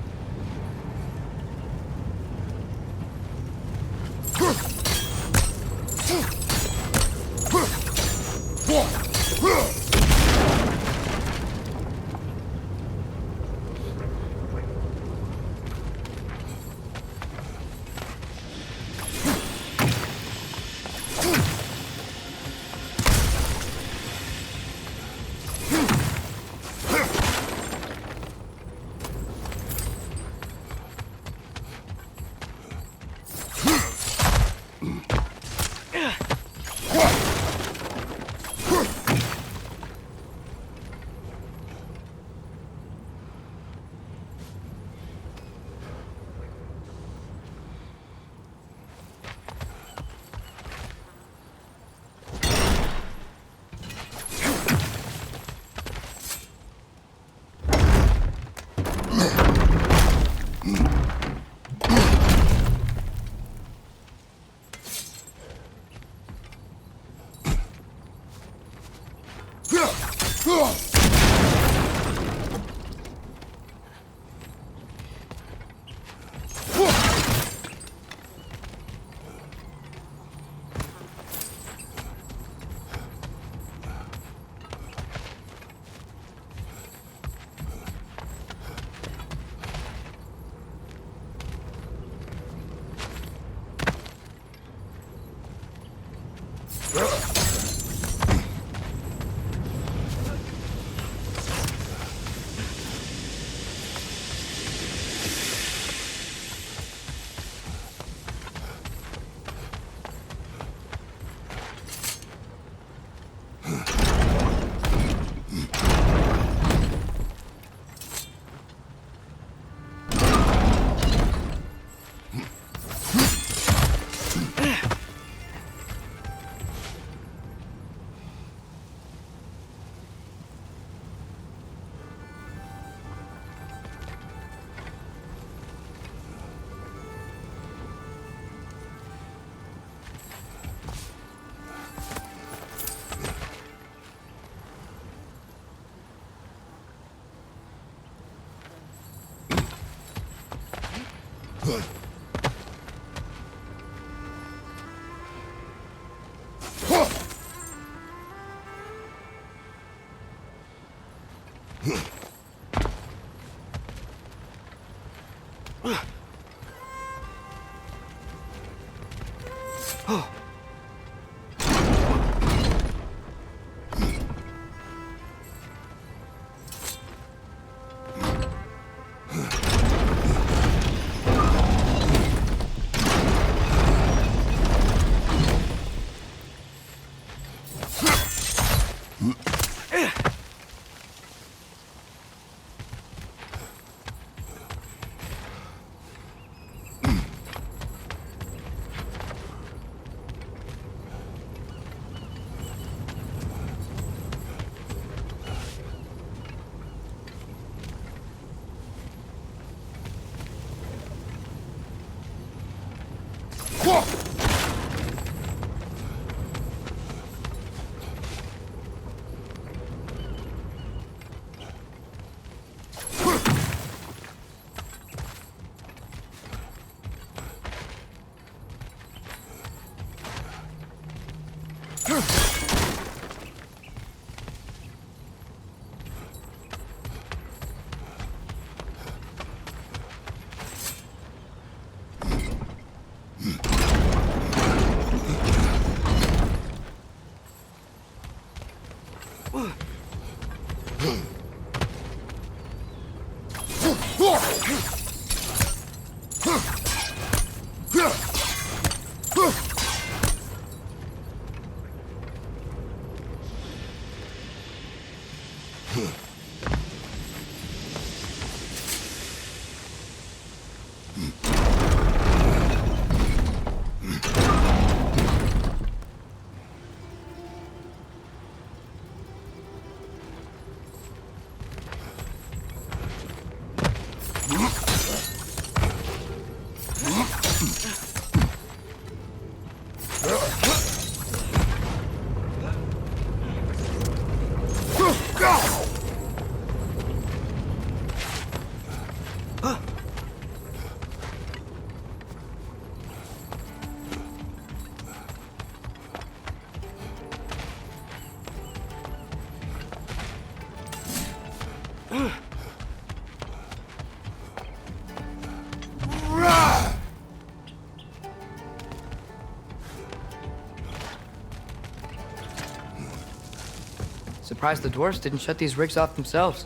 Surprised the dwarves didn't shut these rigs off themselves.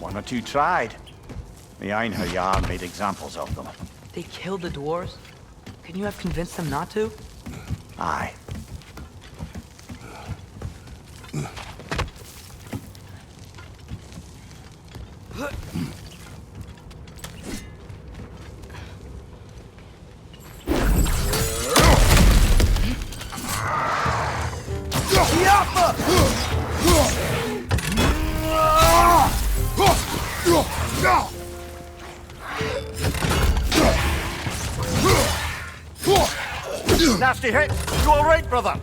One or two tried. The Einherjar made examples of them.
They killed the dwarves? Couldn't you have convinced them not to?
Aye. Nasty hit! You all right, brother?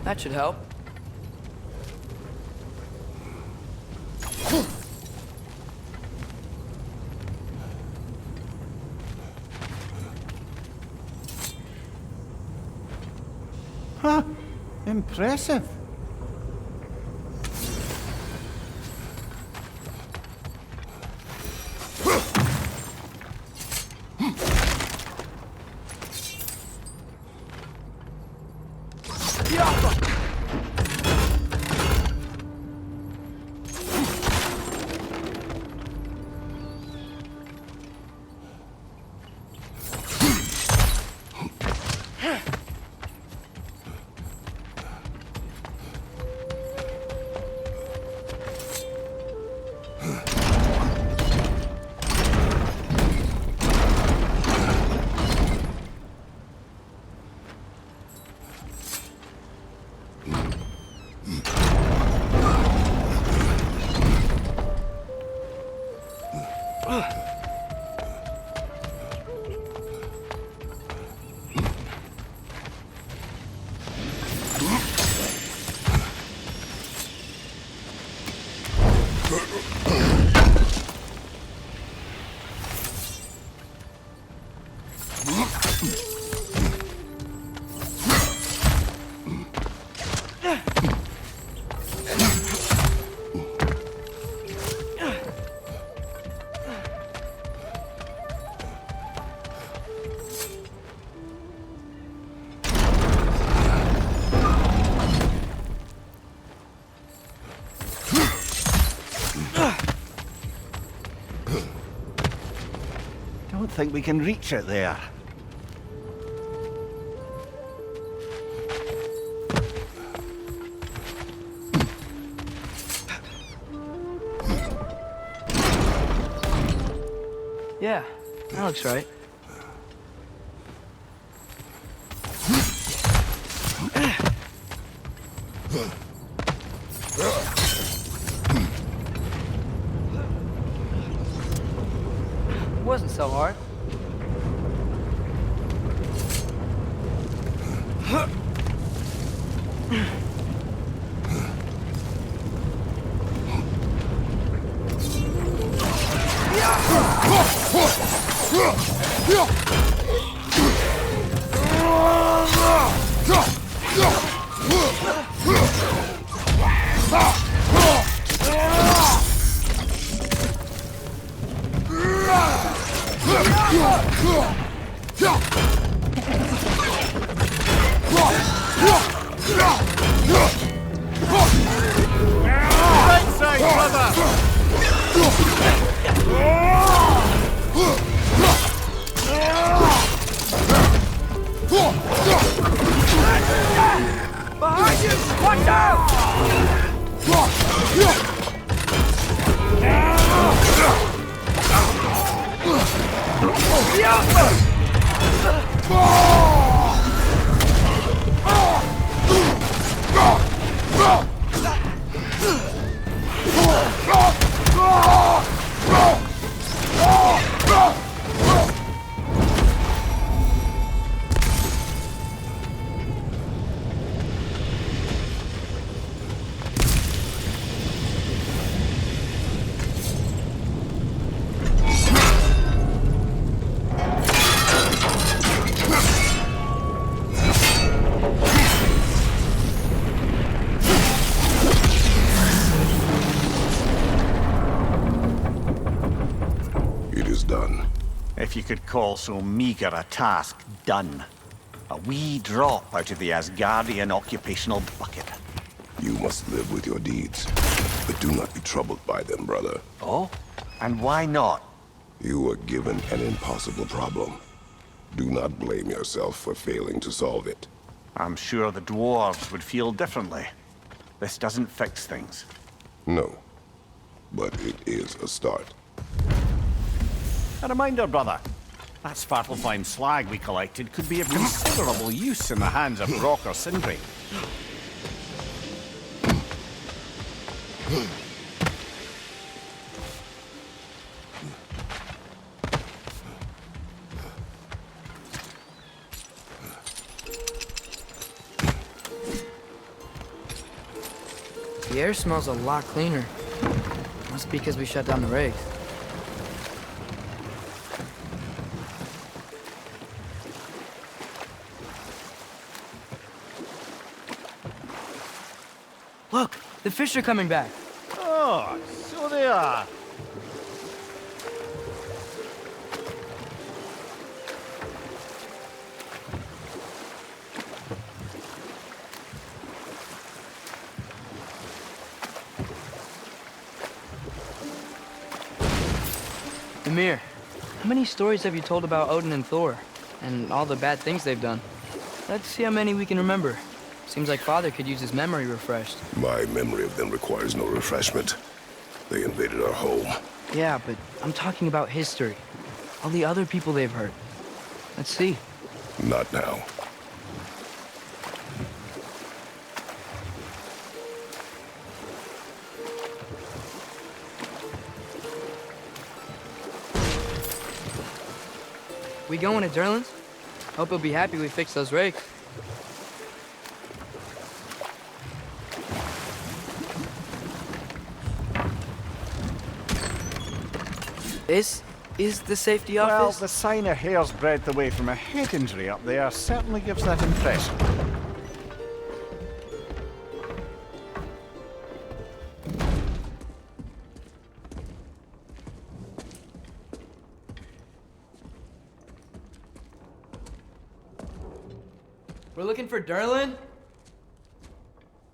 That should help.
Huh. Impressive. Don't think we can reach it there.
Yeah, that looks right. Wasn't so hard.
if you could call so meager a task done. A wee drop out of the Asgardian occupational bucket.
You must live with your deeds, but do not be troubled by them, brother.
Oh? And why not?
You were given an impossible problem. Do not blame yourself for failing to solve it.
I'm sure the dwarves would feel differently. This doesn't fix things.
No, but it is a start.
A reminder, brother. That Svartalfheim slag we collected could be of considerable use in the hands of Brock or Sindri.
The air smells a lot cleaner. Must be because we shut down the rigs. Look, the fish are coming back.
Oh, so they are.
Ymir, how many stories have you told about Odin and Thor? And all the bad things they've done? Let's see how many we can remember. Seems like Father could use his memory refreshed.
My memory of them requires no refreshment. They invaded our home.
Yeah, but I'm talking about history. All the other people they've hurt. Let's see.
Not now.
We going to Durlin's? Hope he'll be happy we fixed those rakes. This is the safety
Well,
office?
the sign a hair's breadth away from a head injury up there certainly gives that impression.
We're looking for Durlin?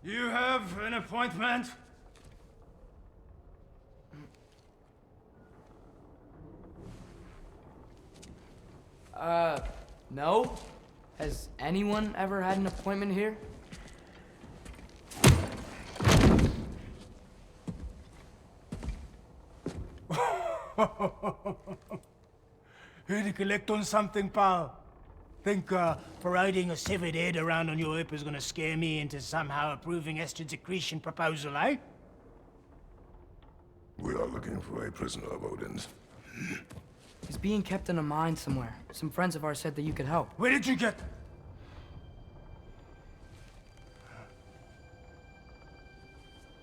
You have an appointment?
No. Has anyone ever had an appointment here?
Here to collect on something, pal? Think parading a severed head around on your hip is gonna scare me into somehow approving Estrid's accretion proposal, eh?
We are looking for a prisoner of Odin's.
He's being kept in a mine somewhere. Some friends of ours said that you could help.
Where did you get...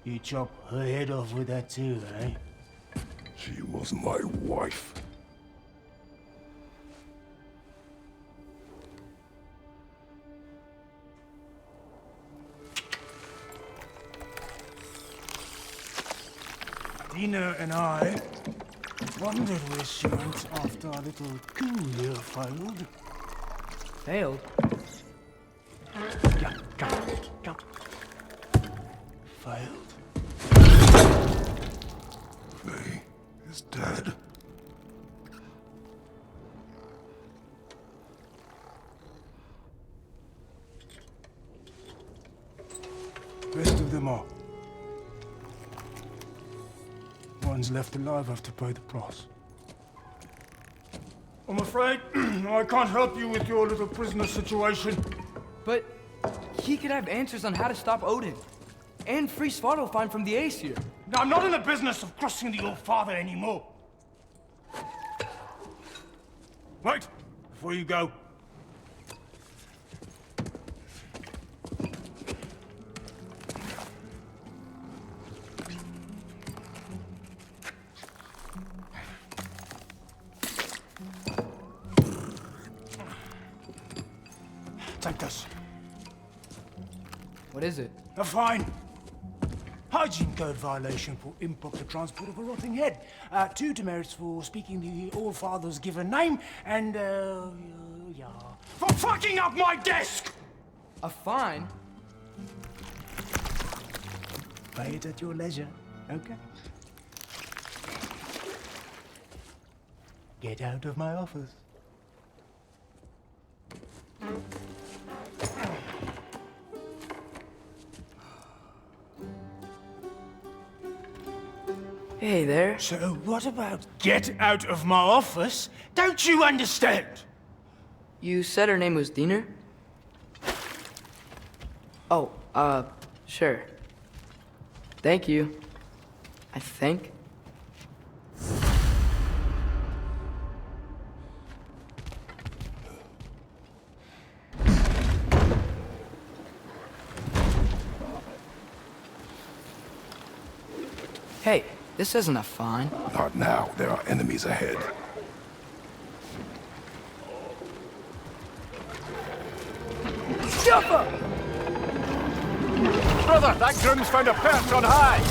You chop her head off with that too, eh?
She was my wife.
Dina and I wondered where she went after our little coup here failed.
Failed?
Come. Failed.
Faye is dead.
Rest of them are. Ones left alive have to pay the price. I'm afraid I can't help you with your little prisoner situation.
But he could have answers on how to stop Odin. And free Svartalfheim from the Aesir.
Now, I'm not in the business of crossing the old father anymore. Wait, before you go. Take this.
What is it?
A fine. Hygiene code violation for improper transport of a rotting head. 2 demerits for speaking the All-Father's given name, and, yeah. For fucking up my desk!
A fine?
Pay it at your leisure, okay? Get out of my office.
Hey there.
So what about get out of my office? Don't you understand?
You said her name was Diener? Oh, sure. Thank you. I think. Hey, this isn't a fine.
Not now. There are enemies ahead.
Brother, that groom's found a perch on high!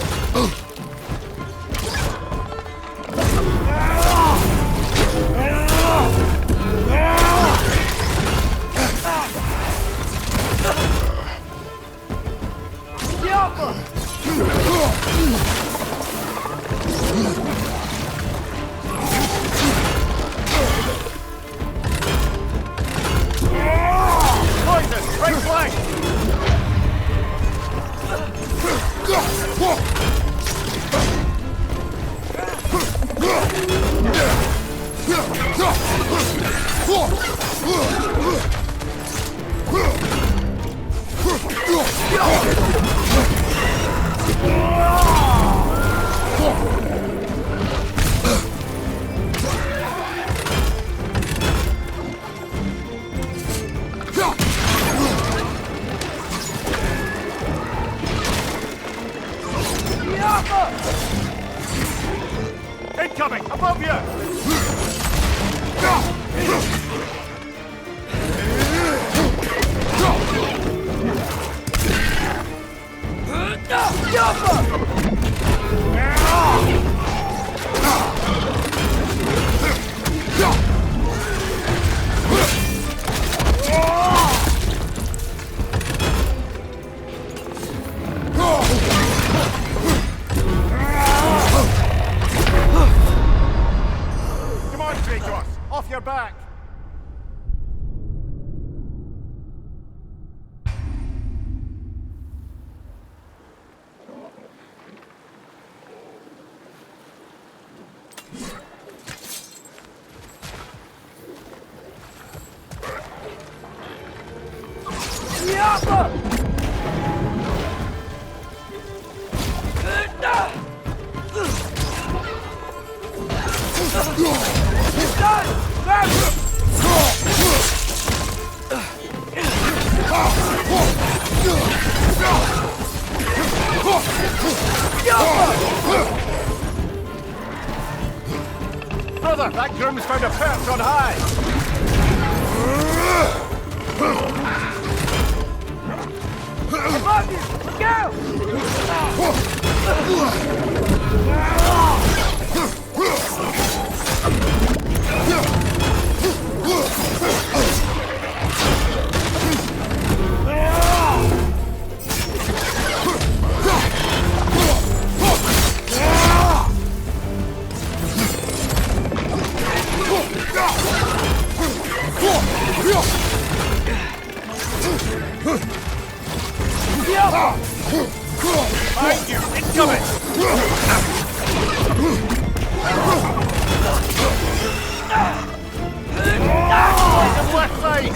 Poison! Right flank! Incoming! Above you! Come on, Kratos! Off your back! Brother, that groom's found a perch on high! Above you! Behind you! Incoming! Poison left side!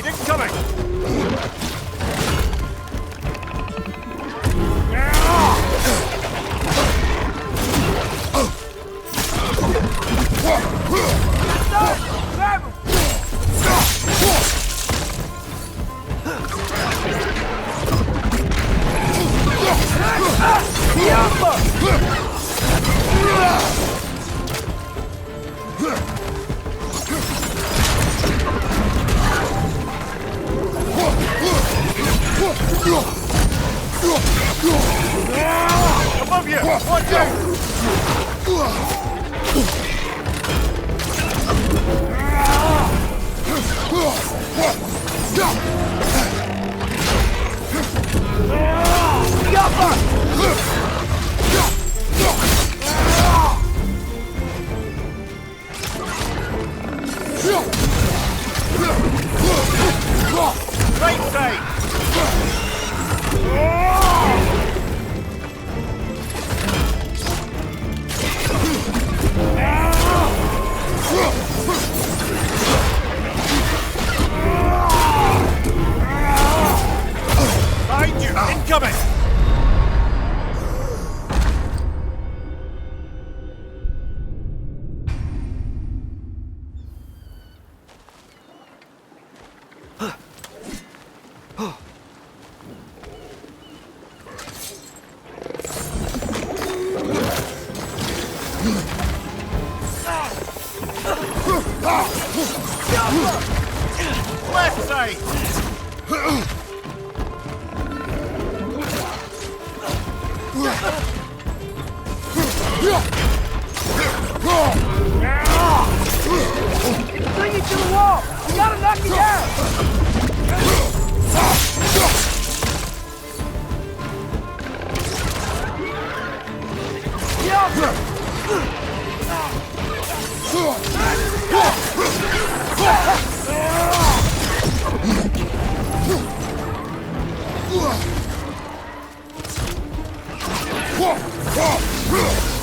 side, incoming! Above you! Watch out! Right side! Behind you! Incoming! Left side!
Bring it to the wall! We gotta knock it down!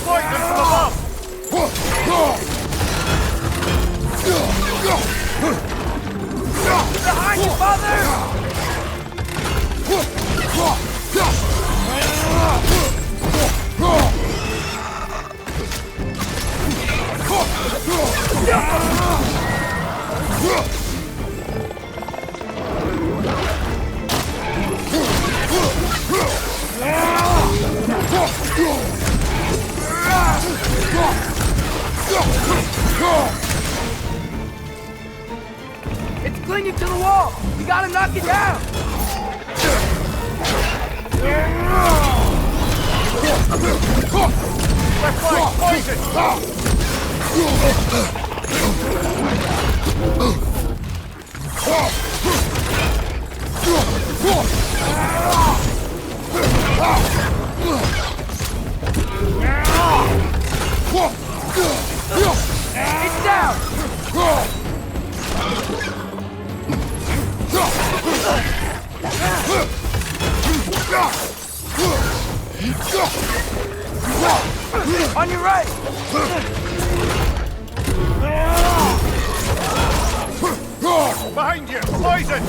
Poison from above!
Behind you, father! It's clinging to the wall! We gotta knock it down!
Left side! Poison!
It's down! On your right!
Behind you! Poison!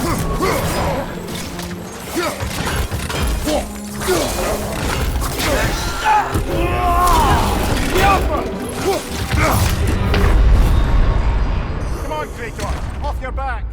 Come on, Kratos! Off your back!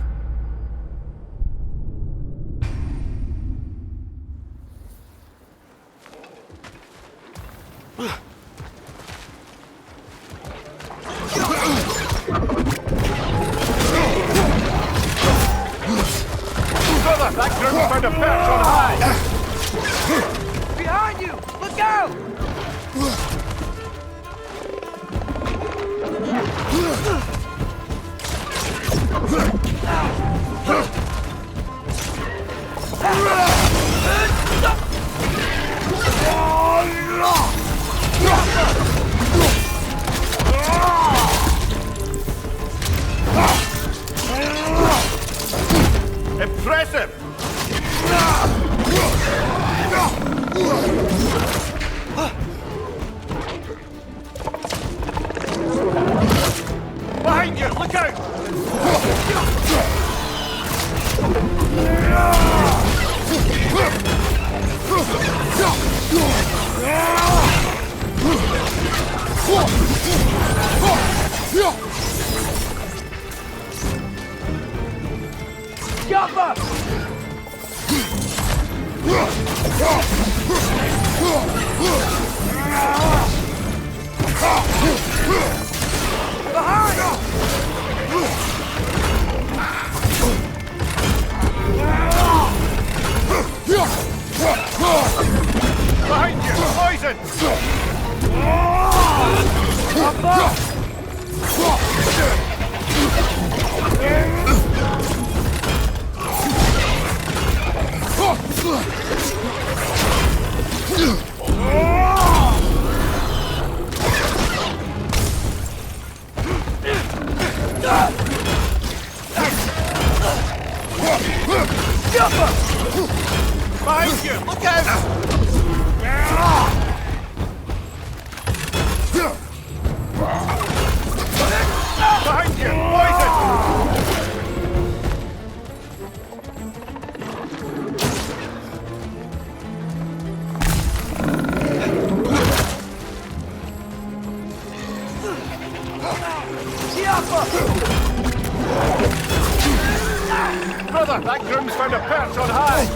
Brother, that girl found a perch on high!
Behind you! Look out!
Impressive! Behind you! Look out! Behind you! Poison! Behind you! Look out! Behind you! Poison! Brother, that groom's found a perch on high!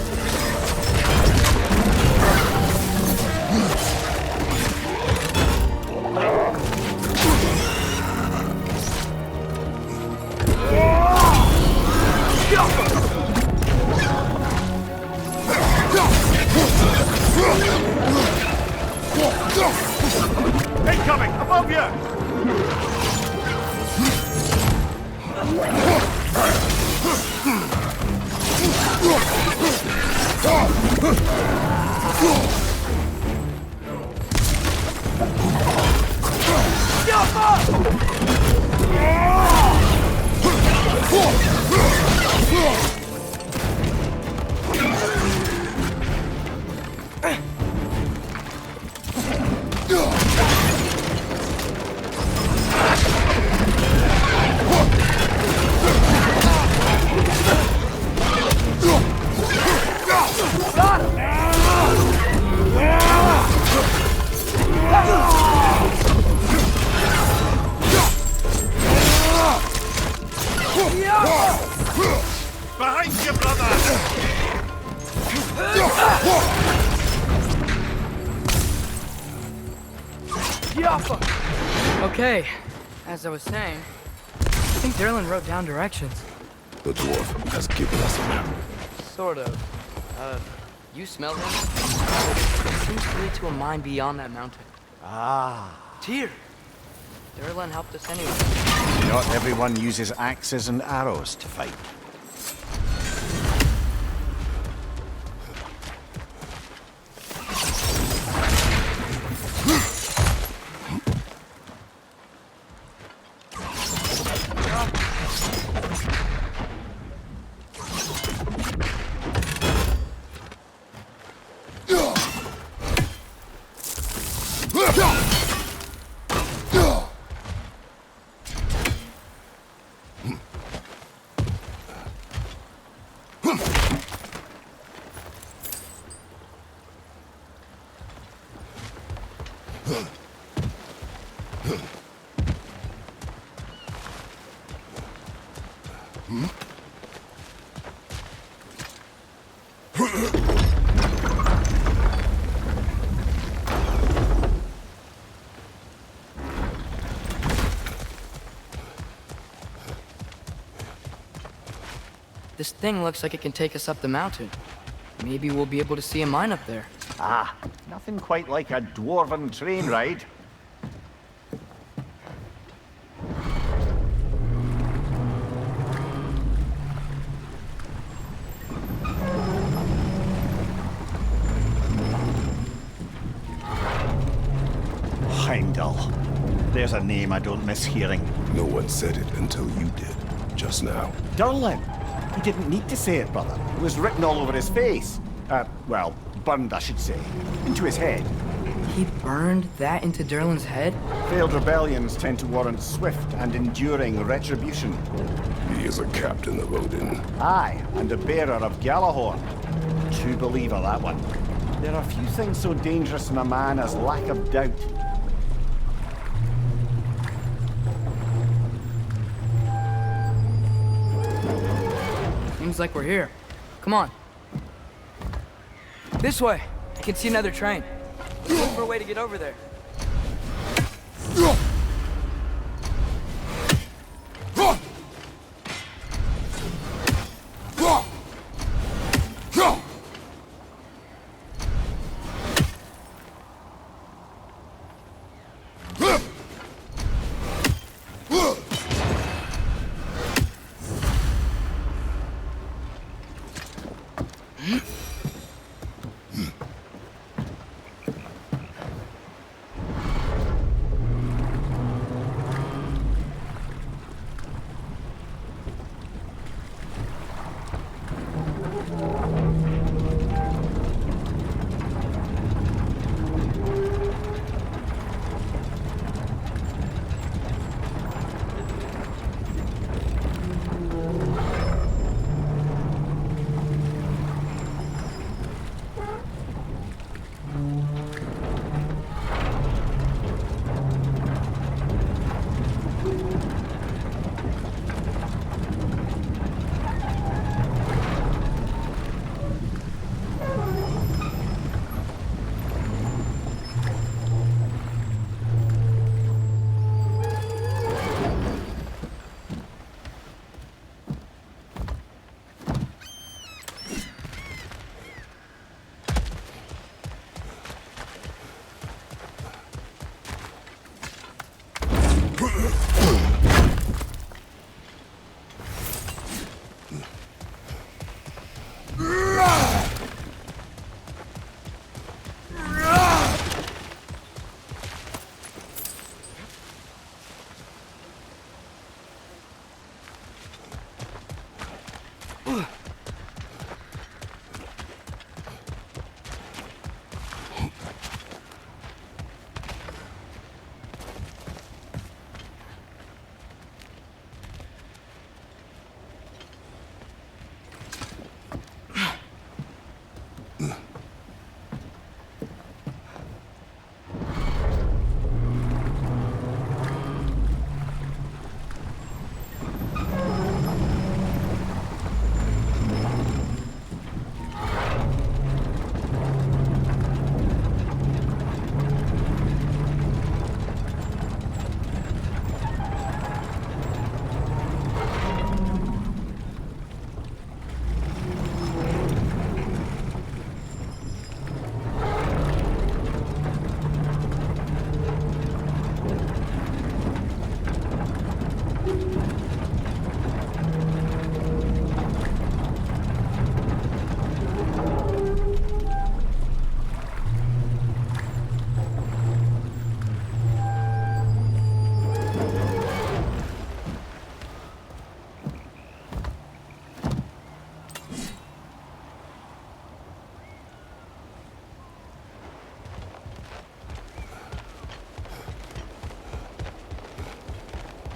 Incoming! Above you! Behind you, brother!
Okay, as I was saying, I think Derlin wrote down directions.
The dwarf has given us a map.
Sort of. You smell him? Seems to lead to a mine beyond that mountain.
Ah.
Tyr! Derlin helped us anyway.
Not everyone uses axes and arrows to fight.
This thing looks like it can take us up the mountain. Maybe we'll be able to see a mine up there.
Ah, nothing quite like a dwarven train ride. Heimdall. There's a name I don't miss hearing.
No one said it until you did, just now.
Durlin. He didn't need to say it, brother. It was written all over his face. Well, burned, I should say. Into his head.
He burned that into Derlin's head?
Failed rebellions tend to warrant swift and enduring retribution.
He is a captain of Odin.
Aye, and a bearer of Galahorn. True believer, that one. There are few things so dangerous in a man as lack of doubt.
Seems like we're here. Come on. This way. I can see another train. Look for a way to get over there.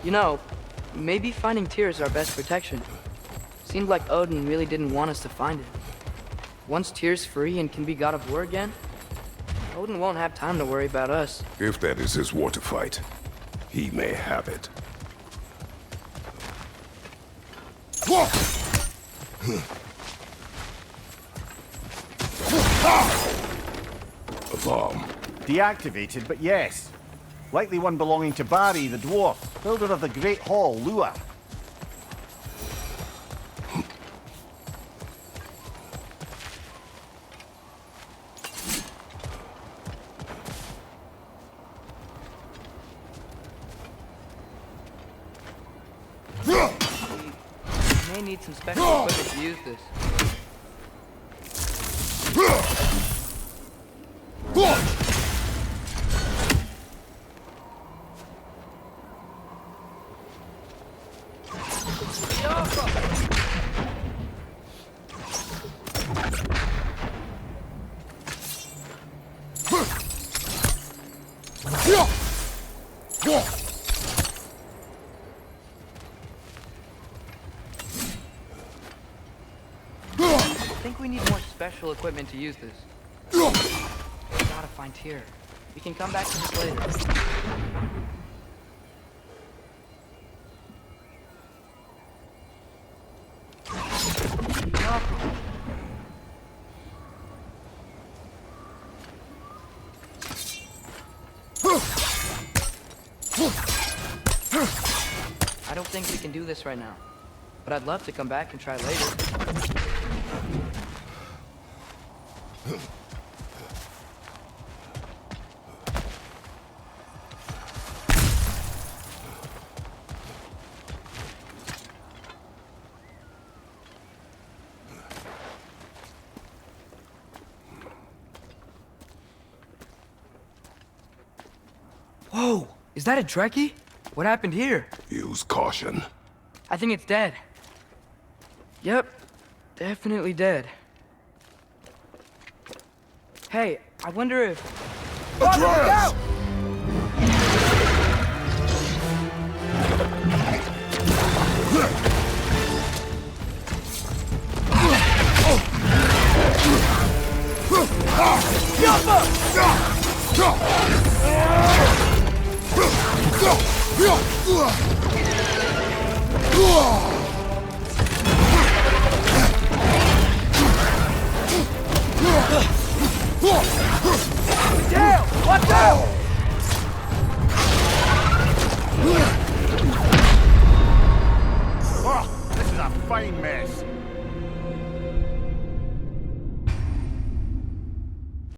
You know, maybe finding Tyr is our best protection. Seemed like Odin really didn't want us to find it. Once Tyr's free and can be God of War again, Odin won't have time to worry about us.
If that is his war to fight, he may have it. A bomb.
Deactivated, but yes. Likely one belonging to Barry, the dwarf, builder of the Great Hall, Lua.
We may need some special equipment to use this. I think we need more special equipment to use this. We gotta find Tyr. We can come back to this later. I don't think we can do this right now, but I'd love to come back and try later. Whoa! Is that a Trekkie? What happened here?
Use caution.
I think it's dead. Yep, definitely dead. Hey, I wonder if...
Atreus!